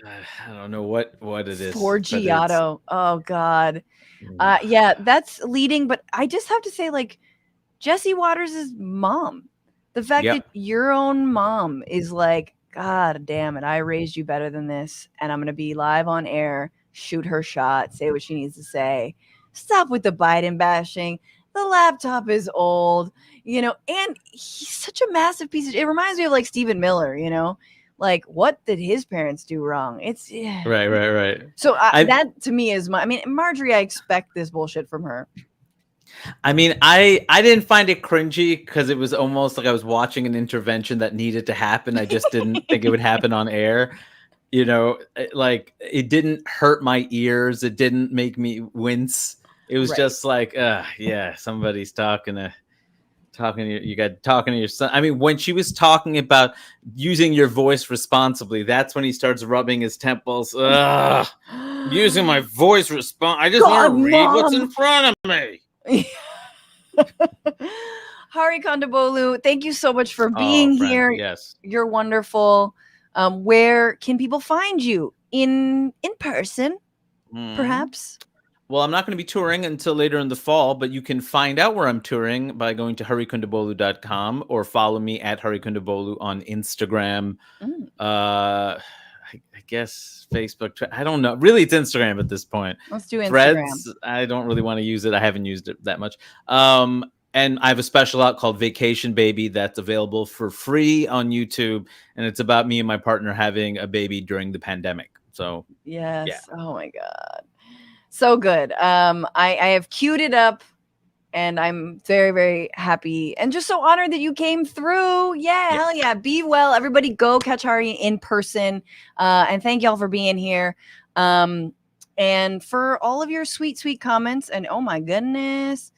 I don't know what it is.
Forgiato. Oh, God. Yeah, that's leading. But I just have to say, like, Jesse Waters' mom. The fact that your own mom is like, God damn it, I raised you better than this, and I'm going to be live on air, shoot her shot, say what she needs to say. Stop with the Biden bashing. The laptop is old, you know, and he's such a massive piece of it. Reminds me of like Stephen Miller, you know, like what did his parents do wrong? It's
right.
So that to me is Marjorie, I expect this bullshit from her.
I mean, I didn't find it cringy because it was almost like I was watching an intervention that needed to happen. I just didn't think it would happen on air. You know, like it didn't hurt my ears. It didn't make me wince. It was just like, yeah, somebody's talking to your son. I mean, when she was talking about using your voice responsibly, that's when he starts rubbing his temples. Using my voice I just want to read what's in front of me.
Hari Kondabolu, thank you so much for being here.
Yes,
you're wonderful. Where can people find you in person, perhaps?
Well, I'm not going to be touring until later in the fall, but you can find out where I'm touring by going to harikondabolu.com or follow me at harikondabolu on Instagram. I guess Facebook. I don't know. Really, it's Instagram at this point.
Let's do Instagram.
Threads, I don't really want to use it. I haven't used it that much. And I have a special out called Vacation Baby that's available for free on YouTube. And it's about me and my partner having a baby during the pandemic. So,
yes.
Yeah.
Oh, my God. So good. I have queued it up. And I'm very, very happy and just so honored that you came through. Yeah, hell yeah. Be well. Everybody go catch Hari in person. And thank y'all for being here. And for all of your sweet, sweet comments. And oh my goodness.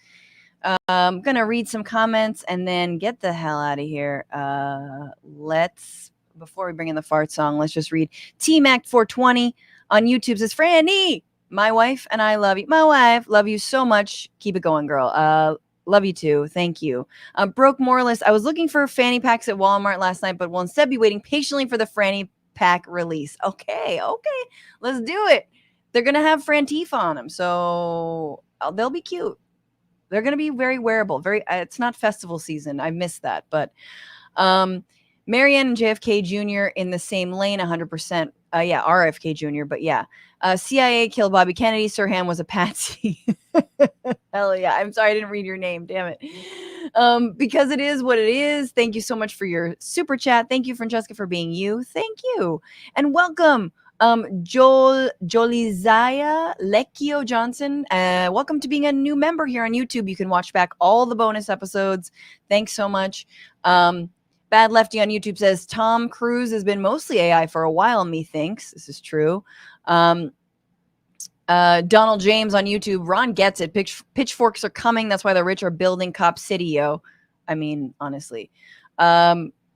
I'm going to read some comments and then get the hell out of here. Before we bring in the fart song, let's just read TMac420 on YouTube says, Franny, my wife and I love you. My wife, love you so much. Keep it going, girl. Love you too. Thank you. Broke Moralist. I was looking for fanny packs at Walmart last night, but will instead be waiting patiently for the fanny pack release. Okay. Let's do it. They're going to have Frantifa on them, so they'll be cute. They're going to be very wearable. It's not festival season. I missed that, but Marianne and JFK Jr. in the same lane, 100%. RFK Jr., but yeah. CIA killed Bobby Kennedy. Sirhan was a patsy. Hell yeah. I'm sorry I didn't read your name. Damn it. Because it is what it is. Thank you so much for your super chat. Thank you, Francesca, for being you. Thank you. And welcome, Jolizaya Lecchio Johnson. Welcome to being a new member here on YouTube. You can watch back all the bonus episodes. Thanks so much. Bad Lefty on YouTube says, Tom Cruise has been mostly AI for a while, methinks. This is true. Donald James on YouTube, Ron gets it. Pitchforks are coming. That's why the rich are building Cop City, yo. I mean, honestly. Hoovian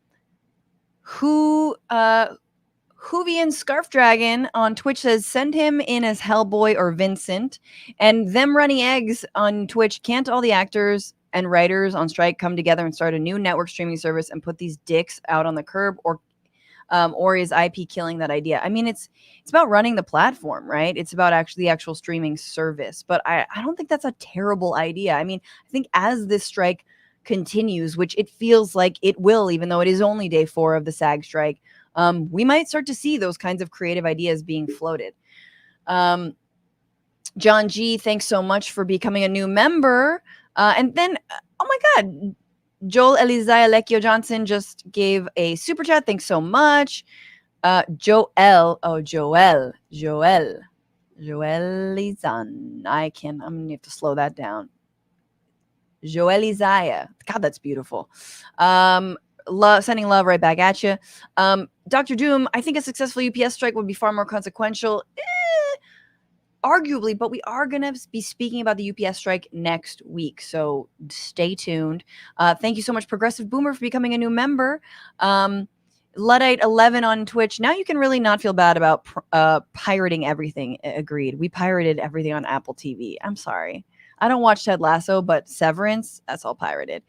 Scarf Dragon on Twitch says, send him in as Hellboy or Vincent. And Them Running Eggs on Twitch, can't all the actors and writers on strike come together and start a new network streaming service and put these dicks out on the curb, or is IP killing that idea? I mean, it's about running the platform, right? It's about the actual streaming service. But I don't think that's a terrible idea. I mean, I think as this strike continues, which it feels like it will, even though it is only day 4 of the SAG strike, we might start to see those kinds of creative ideas being floated. John G, thanks so much for becoming a new member. And then, oh my God, Joel Elizaya Lecchio Johnson just gave a super chat. Thanks so much. Joel Lizan. I'm gonna have to slow that down. Joel Isaiah. God, that's beautiful. Sending love right back at you. Dr. Doom, I think a successful UPS strike would be far more consequential. Arguably, but we are going to be speaking about the UPS strike next week, so stay tuned. Thank you so much, Progressive Boomer, for becoming a new member. Luddite 11 on Twitch. Now you can really not feel bad about pirating everything. Agreed. We pirated everything on Apple TV. I'm sorry. I don't watch Ted Lasso, but Severance, that's all pirated.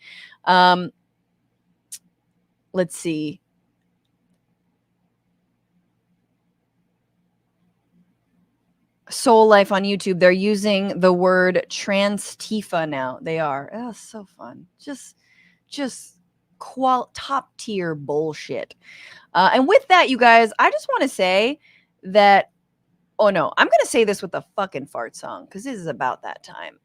Let's see. Soul Life on YouTube, they're using the word trans-tifa now. They are. Oh, so fun. Just top tier bullshit. And with that, you guys, I just want to say that, oh no, I'm going to say this with the fucking fart song because this is about that time.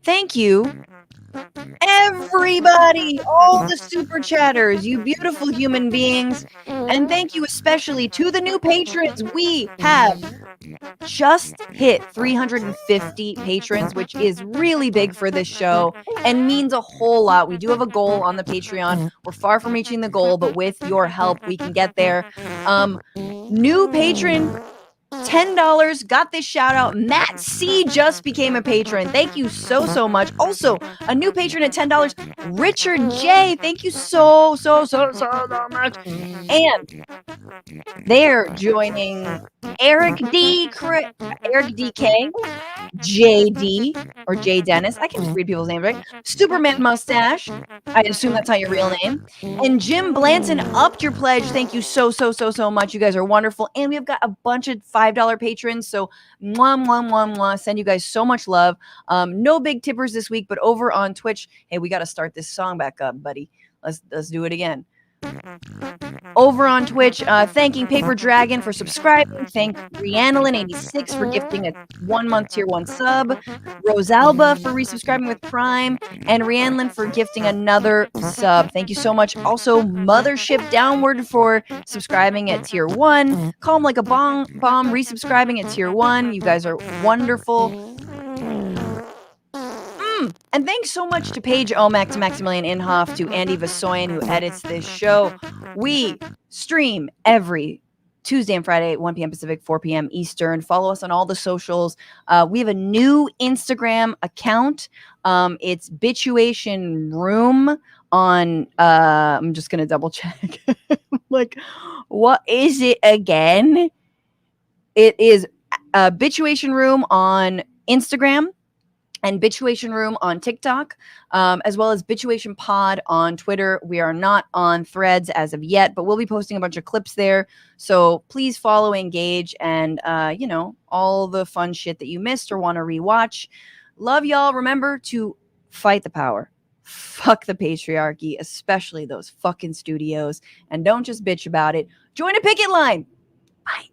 Thank you, everybody, all the super chatters, you beautiful human beings. And thank you especially to the new patrons. We have just hit 350 patrons, which is really big for this show and means a whole lot. We do have a goal on the Patreon. We're far from reaching the goal, but with your help, we can get there. New patron, $10, got this shout out. Matt C just became a patron. Thank you so much. Also, a new patron at $10, Richard J. Thank you so much. And they're joining Eric DK, JD, or J Dennis. I can just read people's names, right? Superman Mustache. I assume that's not your real name. And Jim Blanton upped your pledge. Thank you so much. You guys are wonderful. And we've got a bunch of $5 patrons. So mwah. Send you guys so much love. No big tippers this week, but over on Twitch, hey, we got to start this song back up, buddy. Let's do it again. Over on Twitch, thanking Paper Dragon for subscribing. Thank Rhiannolin86 for gifting a 1-month tier 1 sub. Rosalba for resubscribing with Prime. And Rhiannolin for gifting another sub. Thank you so much. Also, Mothership Downward for subscribing at tier 1. Calm Like a Bomb resubscribing at tier 1. You guys are wonderful. And thanks so much to Paige Omak, to Maximilian Inhofe, to Andy Vasoyan, who edits this show. We stream every Tuesday and Friday at 1 p.m. Pacific, 4 p.m. Eastern. Follow us on all the socials. We have a new Instagram account. It's Bitchuation Room on, I'm just going to double check. Like, what is it again? It is Bitchuation Room on Instagram. And Bitchuation Room on TikTok, as well as Bitchuation Pod on Twitter. We are not on Threads as of yet, but we'll be posting a bunch of clips there. So please follow, engage, and, all the fun shit that you missed or want to rewatch. Love y'all. Remember to fight the power. Fuck the patriarchy, especially those fucking studios. And don't just bitch about it. Join a picket line. Bye.